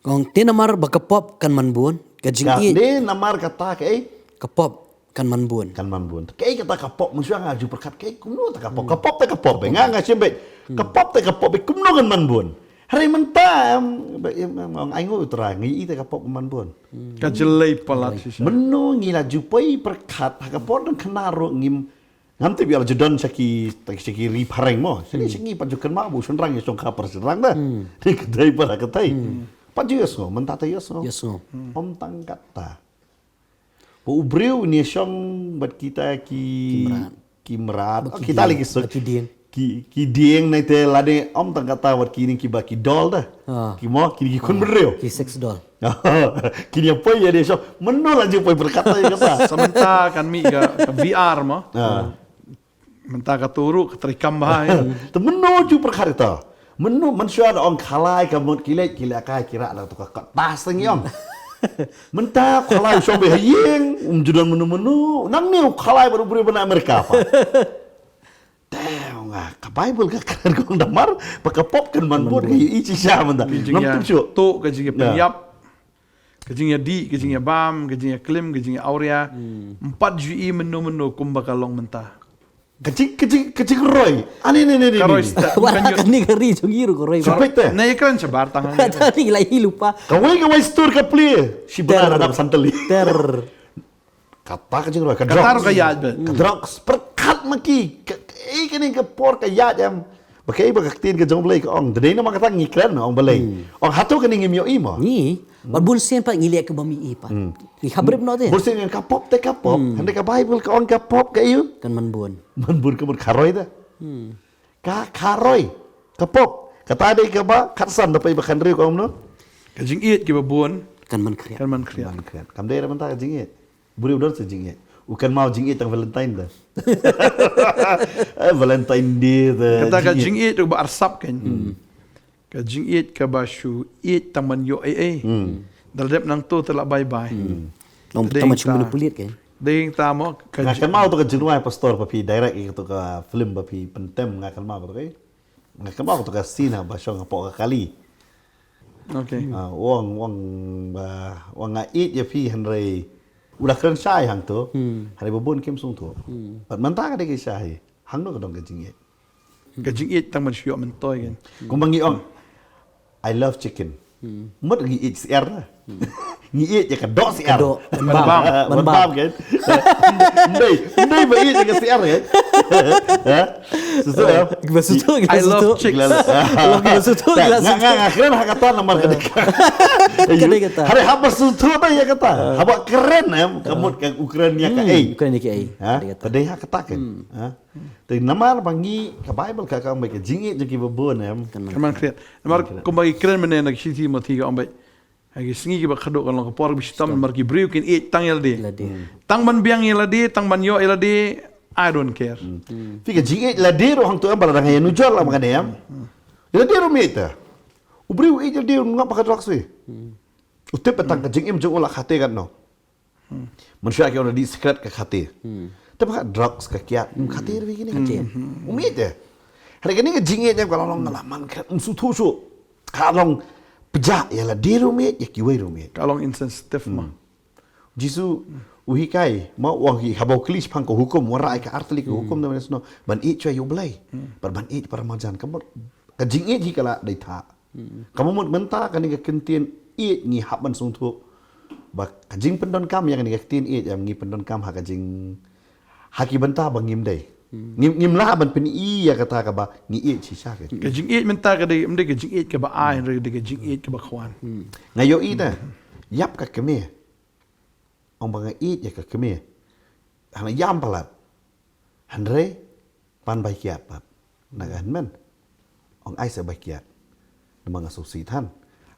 Kong tinamar bakapop kan manbun. Kajing Ka i de namar kata ke kapop kan manbun. kan manbun. Kaya kata kapop musya ngaju perkat kaya kumno ta kapop. Kapop ta kapop. Nga simbe. Kapop ta kapop kumno kan manbun. Hari mentah ang aingo utra ngi ta kapop manbun. Ka jelai palat si. Meno ngila jupai perkat kapop dan kenaro ngim nganti biar jodan saki ri pareng mo. Sini singi pajukan ma bu sunrang ya song kapar sunrang dah. Di kedai para kedai. Paju yes no, mentata yes no. Yes no. Om tang kata. Bu ubriu ni syong bat kita ki merat. Kita lagi so Ki dieng. ki dieng nai te lade om tang kata wat kini ki ba ki dol dah. Ki mo ki kun bereu. Ki sex doll. Kini apa ya dia syong meno laju pai berkata ya kata. Samanta kan mi ka VR mo. Menta ka turu ka trikam bahai. Temeno ju perkata. Menu manusia ada orang kalai kamut kilat kai kira ada tu kat tas tengi om. Mentah kalai sombe hayeng judan menu nang ni kalai baru beri benda Amerika apa. Damn ngah ka Bible ka kan kong damar pakai pop kan man buat kayu ichi sya menda. Nam tu cu. Tu kajing ya penyap. Kajing ya di, kajing ya bam, kajing ya klim, kajing ya aurea. 4 jui menu kumbakalong mentah. Kecik roy. Ani ni. Karoy Wala kan ni gari jungiru ko roy. Sampai teh. Na ikran sabar tangan. Tadi lahi lupa. Kawai store ka pli. Si benar adap santali. Ter. Kata kecik roy. Katar ka yad be. Drugs perkat maki. Kini ke por ka yad am. Bakai bakaktin ke jong belai ke ong. Dede na makata ngikran ong belai. Ong hatu kini ngimyo imo. Ni, balbulsen pa ngiliak ke bami i pa. Ni habrib no te. Bursin yang kapop te kapop. Hande ka Bible ka ong kapop ka iyo. Kan manbun. Manbur ka karoy ta. Ka karoy. Kapop. Kata ade ka ba katsan dapat ibakan riu ka no. Kajing iit ki babon. Kan man kriya. Kan man kriya. Kam daerah mentah jingit. Buri udar se jingit. Ukan mau jingit tang Valentine dah. Valentine Day dah. Kata kajing iit ba arsap kan. Kajing iit ka ba shu iit taman yo ai. Daladep nang tu telak bye-bye. Long pertama cuma pulit kan. Ding tamo Ngakan mau tu ka jenuai pastor papi direct itu ka film papi pentem ngakan mau tu kai. Ngakan mau tu ka scene ba syong apa kali. Okay. Wang ngait ya pi Henry. Udah keren syai hang tu. Hari babon kim sung tu. Pat mentah ka dek syai. Hang no ka dong ka jingit. Kajing iit taman shu mentoy kan. Kumbang ong I love chicken. Mut ngi eat siar lah. Ngi eat ya kedok siar. Kedok. Bam kan. Ndai ba eat ya siar kan. Susu ya. Gila sutu, gila I love sutu. chicks. Gila sutu, gila sutu. Keren ha kata nomor kedek. Kedek kata. Hari haba sutu ta ya kata. Haba keren ya kamut ka Ukraina ka Bukan ni ki ai. Ha? Tadi ha kata kan. Ha? Tapi namar bangi ka Bible ka ka mai ka jingit je ki babon ya. Kaman kriya. Mar kumbagi kren menen nak siti mati ka ambay. Hagi singi ki ba khadok kan long por bistam mar ki briu kin iit tang yaldi. Tang man biang yaldi, tang man yo yaldi. I don't care. Fica jingit ladero hang tu am bara ngai nujol la makane am. Ladero meta. Ubriu e ladero ngap ka drugs we. Utep petang ka jingim jong ola khate kan no. Manusia ke ora di secret ka khate. Tapi ka drugs ka kiat khate ri gini khate. Umite. Hari kini ka jingit jam kalau long ngalaman ka sutu su. Kalong pejak ya ladero me ya kiwai ro me. Kalong insensitif mah. Jisu uhikai mau wahi habau klis pang ko hukum warai ka artli ko hukum na no ban i chwa yo blai par ban i par majan kamu ka jing i ji kala dai tha kamu mut menta kan ka kentien i ni haban sung thu bak kajing pendon kam yang ni tin yang ngi pendon kam ha kajing haki benta bang ngim dei ngim lah ban pen ya kata ka ba ngi chi sha ke Ke jing it menta ke de mde ke jing it ke ba ai re de ke jing it ke ba khwan. ngayo ida yap ka keme ong bang ya ka keme hana yam palat hanre pan bai kiat pat nagan men ong ai sa bai kiat namang asosiasiท่าน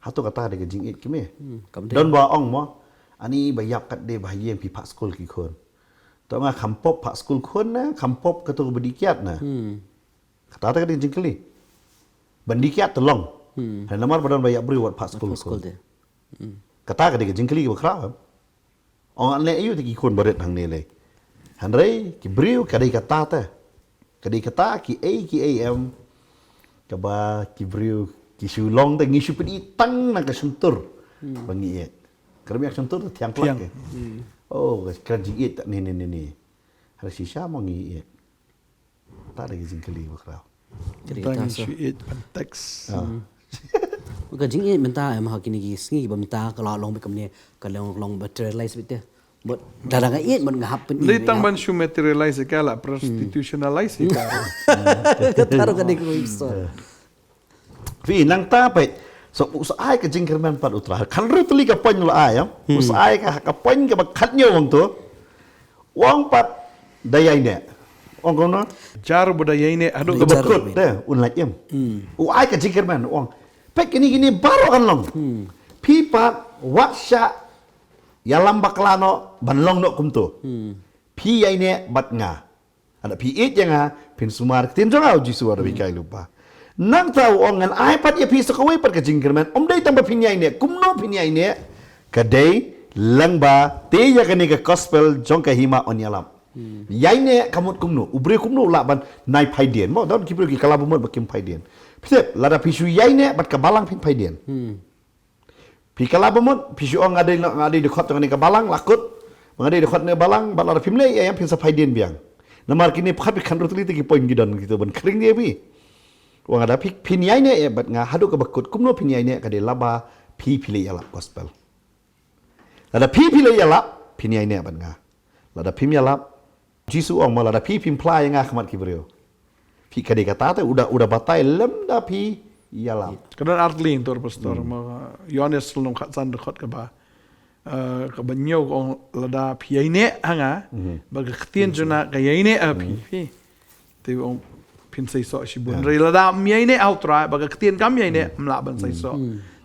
hatu kata de ke jing it keme don ba ong mo ani bai yap kat de bai yeng pi pak skul ki konตองคำพบผักสกุลคนนะคำพบกระตุกบดีเกียรตินะkata kata kan jingkeli bandi kiat tolong dan lamar badan banyak beri buat pak skul kata kata kan jingkeli ke kerap orang le ayu ti kon baret hang ne le han rei ki beriu kadai kata ta kadai kata ki am ka ba ki beriu ki sulong ta ngi supedi tang na ka suntur bangi ye kermi ak suntur tiang plak ke oh kerja it ni harus sisa mau ngi tak ada jingkeli ke kerap Tang shi it pan tax. Maka jing it menta em ha kini gi sngi ba menta kalau long bekam ni kalau long materialize bit but darang it man ngahap pen Li tang ban shu materialize ke la prostitutionalize ke. taruh kan ko iso Vì nang ta pe so usai ka jingkerman pat utra kan ru tuli ka pon la ayam usai ka pon ka bakhat nyo wong tu wong pat dayai ne wong kono Jar budaya ini adu ke ka bakut de un la yem uai ka jingkerman wong pe gini baru kan long pi pat waksha yalam baklano banlong no kumtu pi yai ne bat nga ada pi it yang pin sumar tin jong au ji suar bi kai lupa nang tahu ongan iPad ya pisau kawai per kejingkerman dai tambah pinyai ne kumno pinyai ne kadai langba te ya kani ke gospel jong ka hima on yalam yai ne kamut kumno ubre kumno la ban nai paidien mo don kibro ki kala bumot bakim paidien pisep lada pisu yai ne bat ka balang pin paidien pi kala bumot pisu ong ngade de khot ngani ka balang lakut ngade de khot ne balang bat lada pimle ya pin sa paidien biang namar kini phat bi khandro tli ki poin gidon gitu ban kring dia bi wang ada pinyai ne bat nga hadu ka bakut kumno pinyai ne ka de laba pi pile yalap gospel lada pi pile yalap pinyai ne bat nga lada pim yalap jisu ong lada pi pim pla nga khamat ki brio pi ka de kata ta udah batai lem da pi yalap Kadang artling tor pastor ma Yohanes long khat san khot ka ba ka banyo ong lada phiyai ne hanga ba ka ktien jona ka yai ne a phi te ong pin sai so shi bun re lada miai ne out ra ba ka ktien kam yai ne mla ban sai so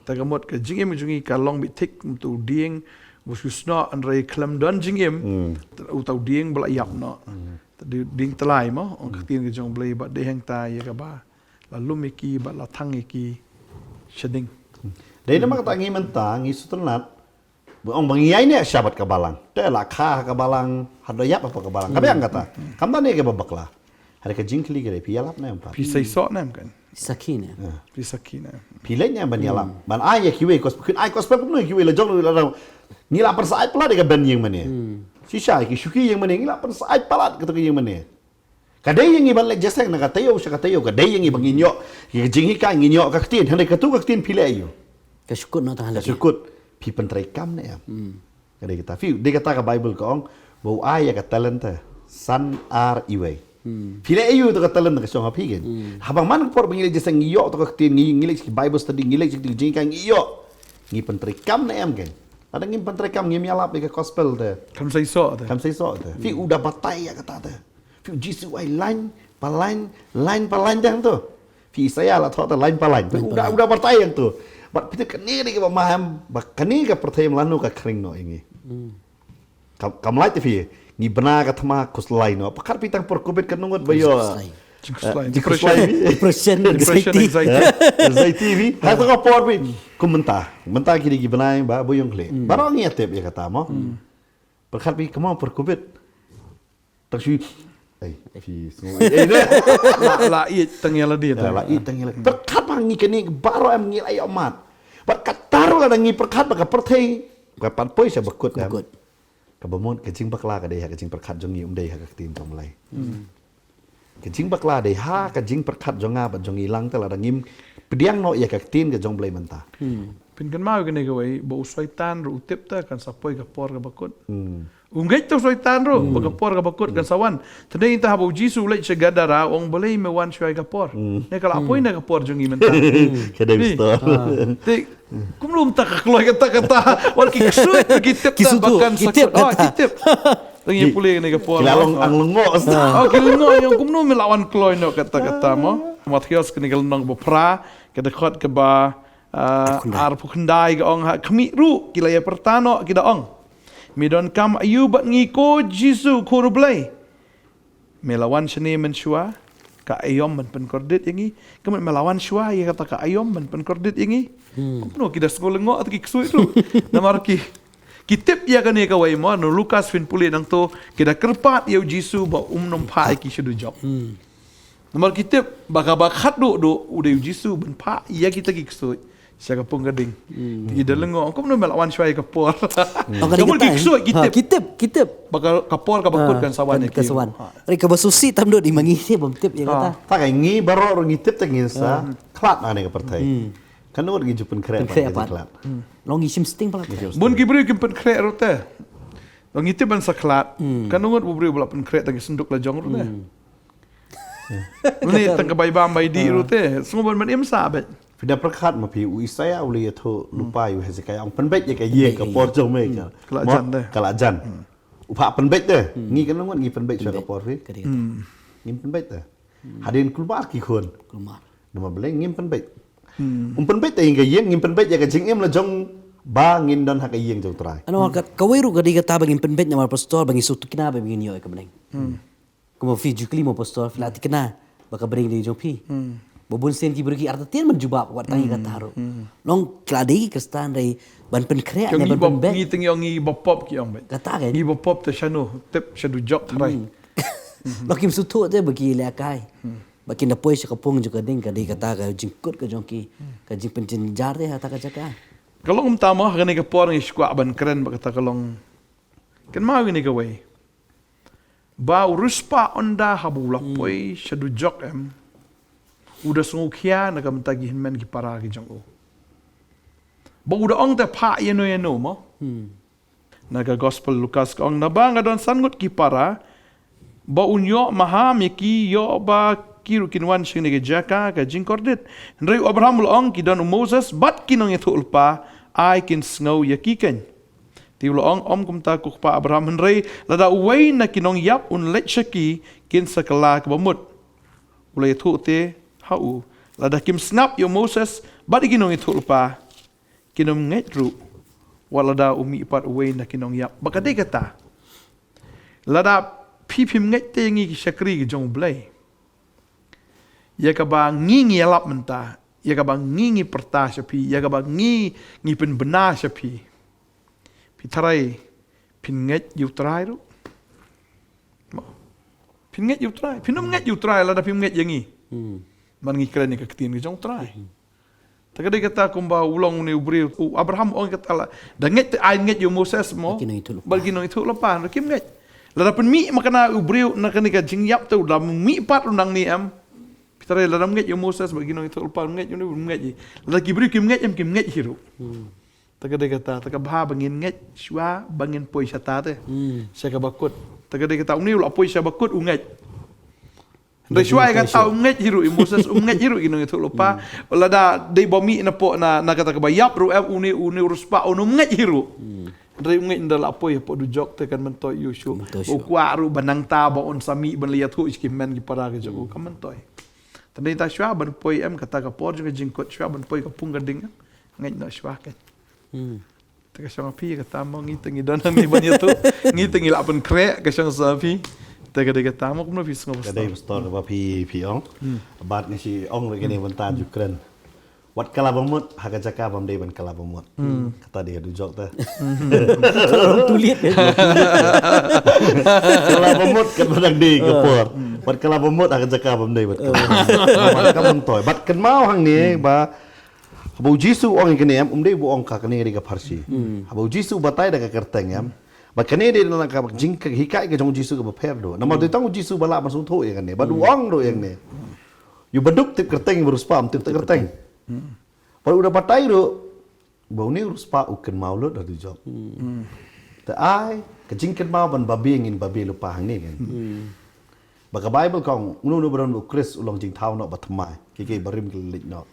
ta ka mot ka jingem jungi ka long bi tik tu ding bususno an re klam don jingem u tau ding bla yap no ding talai mo ong ktien ka jong blai ba de hang ta ya ka ba lalu miki ba la thang iki shading dai nama kata ngi mentang ngi sutenat ong bangiai ne syabat ka balang te la kha ka balang hado yap apa ka balang kabe ang kata kam ta ne ke babakla hari ka jingkli ke pi yalap na empat pi sai so nam kan sakina pi sakina pi le nya ban yalap ban ai ya kiwe kos kun ai kos pa kun kiwe la jong la ni la persai pala de ka ben yang mane si sha ki shuki yang mane ni la persai pala ka to yang mane kadai yang ibal lek jasek na katayo sa katayo kadai yang ibang inyo ki jinghi ka inyo ka tin hande ka tu ka tin pi le ayo ka syukur na tahan lagi syukur pi pentrai kam na em kadai kita fi de kata ka bible ko ong bau ai ya ka talent san ar iwe Pila ayu to ka talent ka song api gen habang man por bangile jasek ngiyo to ka tin ngile ki bible study ngile ki jinghi ka ngiyo ngi pentrai kam na em gen ada ngi pentrai kam ngi mialap ke gospel de kam sai so ta kam sai so de fi udah batai ya kata de fi jisu ai line palain jang tu fi saya lah thot line palain udah batai yang tu bat pita kani ni ke paham ba kani ke pertayam lanu ka kring no ingi kam lai te fi ngi bena ka thama kus lai no pakar pitang por kubet kanungot bayo depression anxiety anxiety vi ha to ka por bi kumenta kini gi benai ba boyong kle barang ya tep ya kata mo pakar pi kamo por kubet tak sui fi semua la i tengela dia la i tengela perkat bangi kini baru am ngil ay amat perkat taru la ngi perkat ba perthai ka pan poi sa bakut ka bamon ka jing bakla ka dei ha ka jing perkat jongi dei ha ka tin tong lai ka jing bakla dei ha ka jing perkat jonga ba jongi lang ta la ngim pediang no ya ka tin ka jong blai menta Pinkan mau kene gawai bau syaitan ru utip ta kan sapoi kapor ka bakut. Unggait tu syaitan ru bagapor ka bakut kan sawan. Tadai inta bau Jisu lai segadara ong boleh mewan syai kapor. Ne kala apoi na kapor jungi menta. Kada bestor. Te kumlum ta kakloy kata wal ki ksut kitip ta Kisutu, bakan kitip sakut. Oh kata. kitip. Tangi pulih kene kapor. Kilalong ang lengo. Oh kilungo yang kumno melawan kloy no kata mo. Matios kene kalnong bopra kada khot ke ba ar pukandai ga ong kami ru kilaya pertano kida ong midon kam ayu bat ngiko Jisu kono blai melawan sene mensua ka ayom man penkordit ingi kemen melawan shua ya kata ka ayom man penkordit ingi kuno kida skolengo at ki ksui ru namar ki kitip ya kane ka wai mo no Lukas fin puli nang to kida kerpat ya Jisu ba nom pai ki shudu job namar kitip baka do udah Jisu ben pa ya kita ki ksui siya pun gading. Ida lengo ko no melawan syai kapor. Kamu kiksoi kitip. Bakal kapor ka bakut kan sawan kan sawan. Ri ka basusi tam do di mangisi bom tip ya kata. Tak ngi baro ngitip tak ngi sa klat ane ka pertai. Kan no gi jupen kret klat. Long isim sting pala. Bun gibri kim pen kret rote. Long ngitip ban saklat. Kan no bubri bula pen kret tagi senduk la jong rote. Ni tang ka bai bam bai di rote. Semua ban imsa bet. Pida perkat ma pi ui saya uli to lupa yu hezekai ang penbet ya ka ye ka por jong me ka. Kalajan. Upa penbet de. Ngi kan ngon ngi penbet sa ka por fi. Ngi penbet de. Hadin kulbar ki khon. Kulmar. Nama bele ngi penbet. Penbet te ngi yen ngi penbet ya ka jing em la jong ba ngin don ha ka yeng jong trai. Ano ka kawiru ka di kata bangin penbet nyamar pastor bangin sutu kina ba bangin yo ka beneng. Como fi jukli mo pastor filati kina baka bring di jong pi. Bobon sen ki berki arta ten menjubab wat tangi kata haru. Long kladi kristan dari ban pen krea ne ban pen bet. Ngi teng yang ngi bopop ki yang bet. Kata kan. Ngi bopop te shanu tip shadu job tharai. Bakim sutu te bagi lekai. Bakin dapoi sa kapung juga ding ka di kata ka jingkut ka jongki ka jing penjenjar te hata ka jaka. Kalau tama kene ka por ngi skwa ban keren ba kata kalong. Kan mau ni ka way. Ba uruspa onda habu lapoi shadu job em. Udah sungkia nak mentagi hinmen ki para ki jong o. Ba udah ong te pa yeno mo. Naga gospel Lukas ka ong nabang adon sangut ki para ba unyo maha meki yo ba kiru kinwan sing ne jaka ka jingkordit. Ndrei Abraham ong ki don Moses bat kinong itu ulpa ai kin sngow yakiken. Ti ong kum ta ku pa Abraham ndrei lada uwei na kinong yap un lechaki kin sakala ka bamut. Ulai tu te hau lada kim snap yo Moses badi kinong itu lupa kinong ngetru walada umi pat away na kinong yap baka de kata lada pipim ngette ngi syakri jong blai ya ka ba ngi alap menta ya ka ba ngi perta sapi ya ka ba ngi pen benar sapi pitarai pin nget yu trai ru pin nget yu trai pinum nget yu trai lada pin nget yangi man ngi keren ni ka ketin ki jong trai takade kata kumba ulong ni ubri Abraham ong kata la danget ai nget yo Moses mo bagi no itu lepan kim nget la dapen mi makana ubri na kani ka jing yap tu la mi pat unang ni am pitare la dam nget yo Moses bagi no itu lepan nget yo ni nget ji la ki bri kim nget hiru takade kata takabha bangin nget shwa bangin poi sata te sa ka bakut takade kata uni la poi sa bakut unget Rishwai kan tahu nget hiru Moses nget hiru gino itu lupa lada dei bomi na po na kata ka bayap ru uni uruspa onu nget hiru dari nget ndal apo ya po du jok te kan mentoy Yusuf o kwa ru banang ta ba on sami ban liat hu iski men ki para ke jogo kan mentoy tadi ta shwa ban poi kata ka por juga jingkot shwa ban poi ka pung gading nget na shwa kan ta ka shwa pi kata mo ngitingi dan ni ban ya tu ngitingi la ban kre ka shwa sapi Tega tamu kumno fisngo basta. Kadai bestor ba pi ong. Bat ni si ong lagi ni bentan Ukraine. Wat kala bamut haga jaka bam dei ban kala bamut. Kata dia du jok ta. Tulit. Kala bamut kan badang dei ke por. Wat kala bamut haga jaka bam dei bat. Bat kam toy. Bat kan mau hang ni ba Habu Jisu ong kene am dei bu ong ka kene ri ka parsi. Habu Jisu batai da ka kerteng am. Bakane dia nak kabak jingka hikai ke jong Jisu ke beperdo. Nama dia tahu Jisu balak masuk tu yang ni. Badu ang do yang ni. You beduk tip kerteng baru spam tip kerteng. Baru udah patai do bau ni urus pa uken maulud dah tu job. Te ai kejingken mau ban babi ngin babi lupa hang ni kan. Baka Bible kong unu beron bu Chris ulong jing tau no batmai kiki barim kelik no.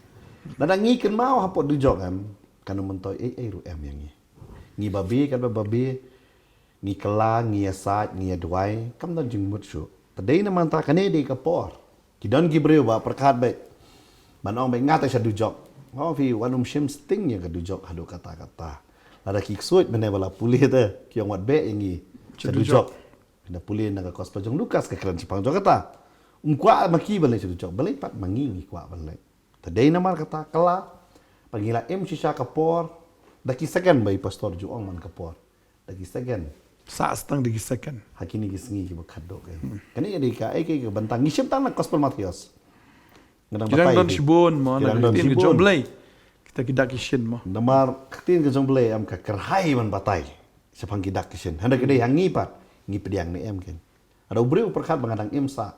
Nada ngi ken mau hapot du job am kan mentoi ru am yang ni. Ngi babi kan babi ngi kela ngi asat ngi adwai kam don jing mut su. Tadai na man ta kane di kapor. Ki don gi breu ba perkat baik. Man ong baik ngata sa du job. Oh fi wanum shim sting ya ka du job hadu kata-kata. Ada kiksuit benda bala pulih tu kiong wat be ingi cedujok benda pulih naga kos pajong Lukas ke keren Jepang kata umkwa maki balai cedujok balai pat mangingi kwa balai tadai namar kata kala pangila shisha kapor daki second bai pastor juong man kapor daki second Sa setang di gisakan. hakini gisengi ki bakado kan kani ada ka ke bantang ngisip tang gospel Matius ngadang Kirang batai don shibun mo na Kirang don tin ke shibun. jomblay. Kita kidak kishin mo. Namar katin ke jong belai am ka kerhai man batai. Sepang kidak kisen. Hendak kedai yang ngipat. Ngi pediang ni em kan. Ada ubreu perkat bangadang imsa.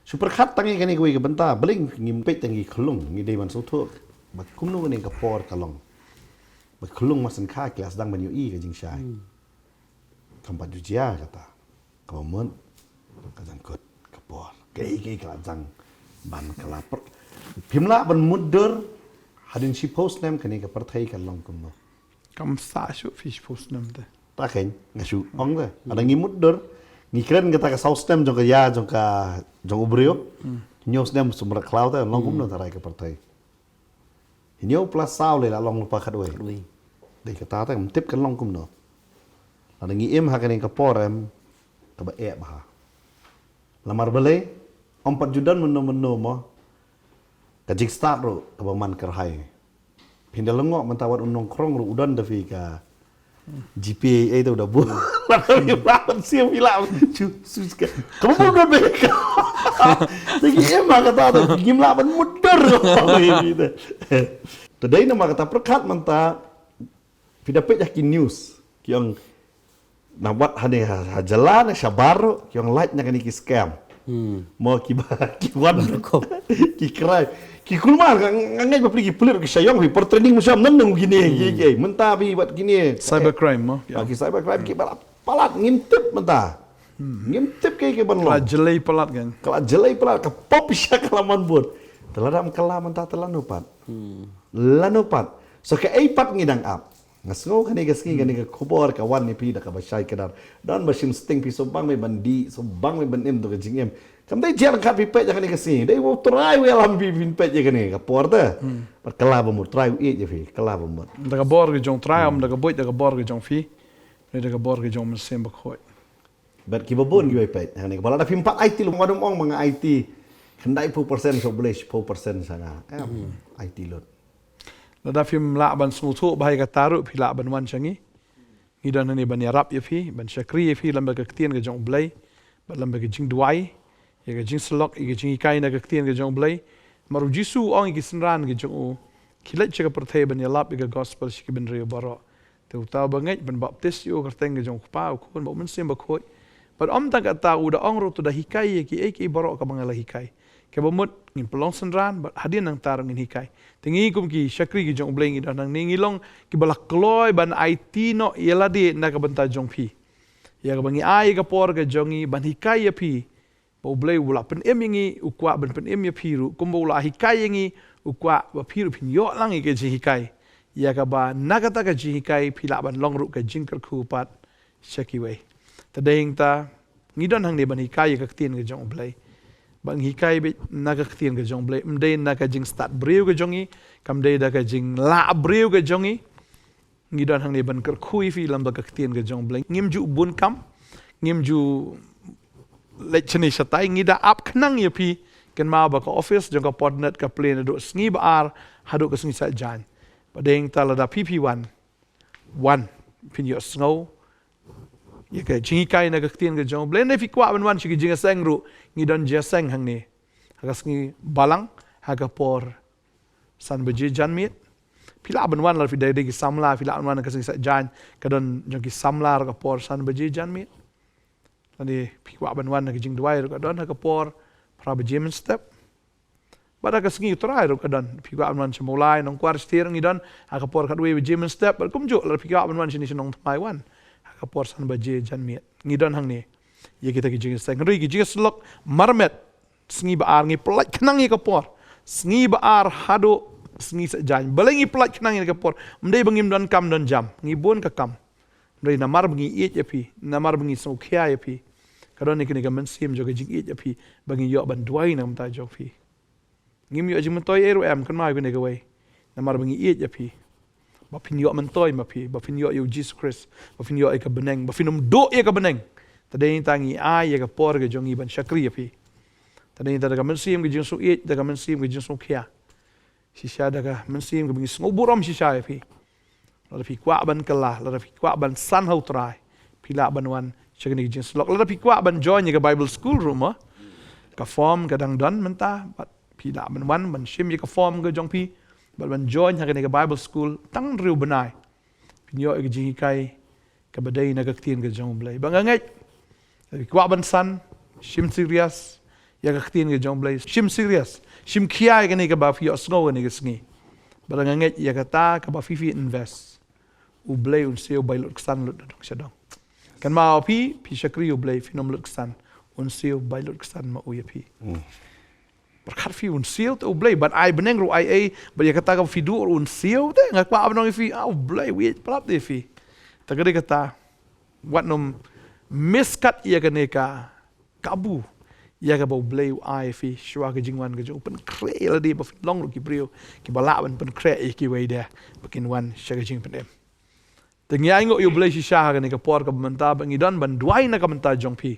Super khat tangi kani kuwi ke benta. Beling ngimpet tangi kelung. Ngi dei man soto. Bak kumnu kani ke por kalong. Bak kelung masan kha kelas dang ban ui ke jing syai. Kampat jujia kata. Kamun kazan kot ke por. Kei kelajang ban kelapar. Pimla ban mudder hadin si post nem kani ka partai kan long kum no Kam sa shu fish post nam de. ta ken ngasu ong de ada ngi mudder ngi kren kata ka south stem jong ka ya jong ka jong ubrio nyos nem sumra cloud long kum no tarai ka partai hinyo plus sao le la long lupa kadwe Lui. de ka ta ta tip kan long kum no ada ngi em ha kani ka porem ka ba e ba lamar bele ompat judan meno mo kajik start ro kabaman kerhai pindah lengok mentawat unong krong ro udan dafi ka GPA itu udah bu lalu lawan siap hilang sus kamu udah beka lagi emang kata tu gim lawan muder gitu tadi nama kata perkat menta pindah pet yakin news yang nawat hane hajalan syabar yang light nya kan iki scam mau kiwan kikrai kikulmar ngangai bapli kipulir ki sayong bi per training musyam nang gini gigi menta bi buat gini Cybercrime mo. bagi cybercrime ki palat ngintip menta ngintip ke ban lo Kala jelay palat kan. kala jelai palat ka pop isya kalaman bud teladam kala menta telanupat lanupat so ke eipat ngidang up ngasngo kani gaski kani ka kubor ka wan ni pi da ka basai kedar dan basim sting pi so bang me bandi so bang me banem to ka jingem kam dai jer ka pi pe ja kani kasi dai wo try we lam pi pin pe ja kani ka porta par kala ba mu try e ja fi kala ba mu Daga bor ke jong tryam daga boy daga bor ke jong fi. Daga bor ke jong mesem bakhoy. ber ki babon ki pe kani ka bala da fi 4 IT lu ngadum ong mga IT kendai 4% so boleh 4% sana IT lot Lada film la ban smutu bahai ka taru phi la ban wan changi. Ngidan ni ban yarap ye phi ban shakri ye phi lamba ka ktien ke jong blai. Ban lamba ke jing duai. Ye ke jing slok ye ke jing kai na ka ktien ke jong blai. Maru jisu ong ke sinran ke jong u. Kilat chaka perthai ban yarap ke gospel shiki ban rio baro. Te uta bangai ban baptis yo kerteng ke jong pa ku ban ban sim bakhoi. Ban om ta ka ta u da ong ro tu da hikai ye ki baro ka bangala hikai. Ke bomut ngin pelong senran hadin nang tar ngin hikai tingi kum ki shakri ki jong bleng dan nang ningi long ki balak kloy ban IT no yeladi na ka banta jong phi ya ka bangi ai ka por ka jongi ban hikai ya phi bo blei wala pen em ngi ukwa ban pen em ya phi ru kum bo la hikai ngi ukwa ba phi ru phin yo lang ke ji hikai ya ka ba nagata ka ji hikai phi la ban long ru ka jingkar khu pat shaki we tadeng ta ngidon hang ne ban hikai ka tin ka jong blei bang hikai be naga ktien ke jong blai mdei naga jing start breu ke jongi kam dei da ka jing la breu ke jongi ngidon hang ne ban ker khui fi lam da ka ktien ke jong blai ngim ju bun kam ngim ju le chani satai ngida ap khnang ye pi ken ma ba ka office jong ka podnet ka plane do sngi ba ar hadu ka sngi sa jan padeng tala da pp1 pin yo snow ye ka jingi kai na ka ktien ke jong blai ne fi kwa ban wan chi jinga sang ru ngi don je sang hang ni hagas ngi balang haga por san beji jan mit pila ban wan la fi dai gi samla pila ban wan ka sing sa jan ka don jong gi samla ka por san beji jan mit tadi pi kwa ban wan ka jing duai ka don ka por pra beji men step Bada ka sengi utrai ro kadon pika amwan chamulai nong kwar stir ngidon akapor kadwe Jim step bar kumjo la pika amwan sini sinong Taiwan akapor san baje janmiet ngidon hang ni ye kita ki jing sang ri ki jing slok marmet sengi baar ngi pelat kenang ye kapor sengi baar hado sengi sajan balengi pelat kenang ye kapor mdai bangim don kam don jam ngi bon ka kam mdai namar bangi iet ye pi namar bangi sokhia ye pi kadon ni kini gamen sim jo ka jing iet ye pi bangi yo ban duai nam ta jo pi ngim yo jing mentoy eru em kan mai bene gawai namar bangi iet ya pi ba pin yo mentoy ma pi ba pin yo Jesus Christ ba pin yo e ka beneng ba finum do e ka beneng tadai tangi ai e ka por ga jongi ban shakri ya pi tadai ta daga mensim ga jing su iet daga mensim ga jing su khia shisha daga mensim ga bangi ngoburom shisha ya pi la pi kwa ban kala la pi kwa ban san hau trai pila ban wan chagni jing slok la pi kwa ban join ga Bible school room ka form ka dang don menta pila ban wan ban shim ye ka form ga jong pi ban join ha ga Bible school tang riu banai pinyo ga ji kai ka badai na ga tien ga jong blai bang ngai kwa ban san shim serious ya ga tien ga jong blai shim serious shim kia ga ni ga ba fi osno ga ni ga sngi bang ngai ya ga ta ka ba fi invest u blai un seo bai lot san lot dong sadong kan ma pi shakri u blai finom lot san un seo bai lot san ma u ya pi Berkat fi un seal tu blay, but I beneng ru I but ya kata ka fi du un seal te ngak pa abnong fi blay we pelap de fi. Tagade kata wat nom miskat ya kane ka kabu ya ka bau blay I fi shwa ka jingwan ka jong pen kre la de ba long lu ki brio ki bala ban pen kre ki we de bakin wan shaga jing pen em. Tengya ingo yu blay si sha ka ne ka por ka menta bangi don ban duai na ka menta jong pi.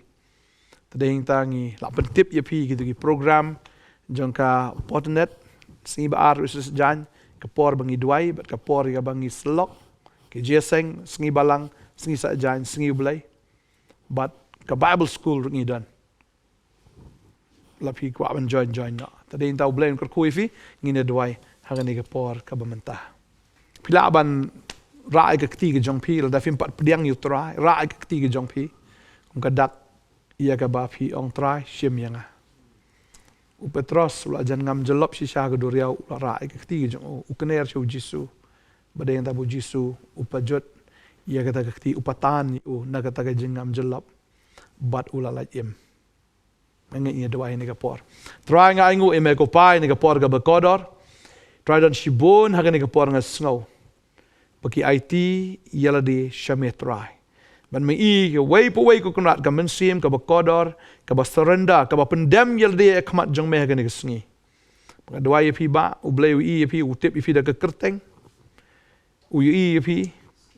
Tadeng tangi la pen tip ya pi gitu ki program jangka potnet singi baar usus jan kapor bangi duai bat kapor ga bangi slok ke jeseng singi balang singi sa jan singi blai bat ka Bible school ngi dan lapi ko aban join na tadi intau blai ko kuifi ngi ne duai hagani kapor ka bamenta pila ban rai ka kti ga jongpi la da fim pat pdiang yu trai rai ka kti ga jongpi kum ka dak ia ka ba phi ong trai shim yanga u Petros ula jan ngam jelop si sha ga doriau ula rai ka kti jong u kener chu Jisu badai ta bu Jisu u pajot ia kata ka kti upatan u na kata ka jingam jelop bat ula la im ngai ia doa ni ka por try nga ingu eme ko pai ni ka por ga bekodor try dan shibon ha ni ka por nga snow paki IT ia la di shamet try ban me I ke way po way ko kunat ka mensim ka bekodor ka basarenda ka pendem yel de khamat jong me ka ni sngi ka doa ye pi ba u bleu I ye pi u tip I da ka kerteng u I ye pi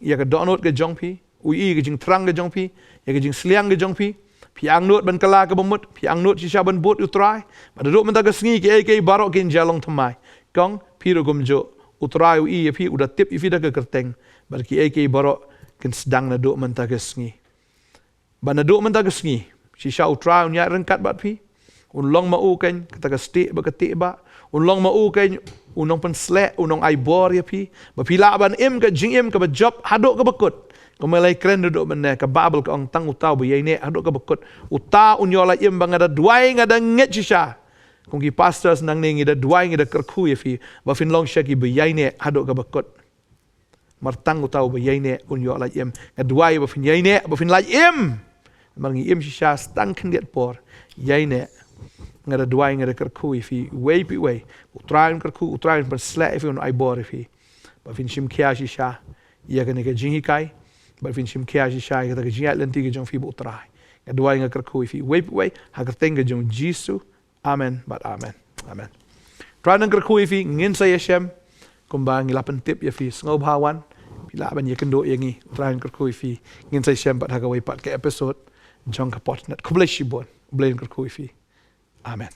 ya ka donot ka jong pi u I ka jing trang ka jong pi ya ka jing sliang ka jong pi piang not ban kala ka bomut piang not si ban bot utrai pada duk menta ka sngi ke barok kin jalong thamai kong pi ro gomjo utrai u I ye pi udah tip I da ka kerteng bar ki barok kin sedang na duk menta ka sngi ban na duk menta ka sngi si sha utrai unya rengkat bat pi un long ma u ken kata ka stik ba ka tik ba un long ma u ken unong pen slek unong ai bor ye pi ba pila ban im ka jing im ka ba job haduk ka bekut ko melai kren duduk benda ka babel ka ong tang utau ba ye ne haduk ka bekut uta unyo la im bang ada duai ngada nget shisha kong ki pastors nang ne ngida duai ngida kerku ye fi ba fin long shaki ba ye ne haduk ka bekut martang utau ba ye ne unyo la im ngaduai ba fin ye ne ba fin la im mangi im shisha stang kendiat por ye ne ngada duai ngada kerku ye fi way pi way utrain kerku utrain per slek fi un ai bor fi ba fin shim kya shisha ya ka ne ka jingi kai ba fin shim kya shisha ka ta jinga lenti ka jong fi bu utrai ngaduai ngada kerku fi way pi way ha ka tenga jong Jisu amen but amen amen try nang kerku fi ngin sa yeshem kumbang ilapan tip ya fi ngob hawan pila ban ye kendo yengi try nang kerku fi ngin sa yeshem pat ha ka way pat ka episode jong ka pot net kublai shibon blai kerku fi amen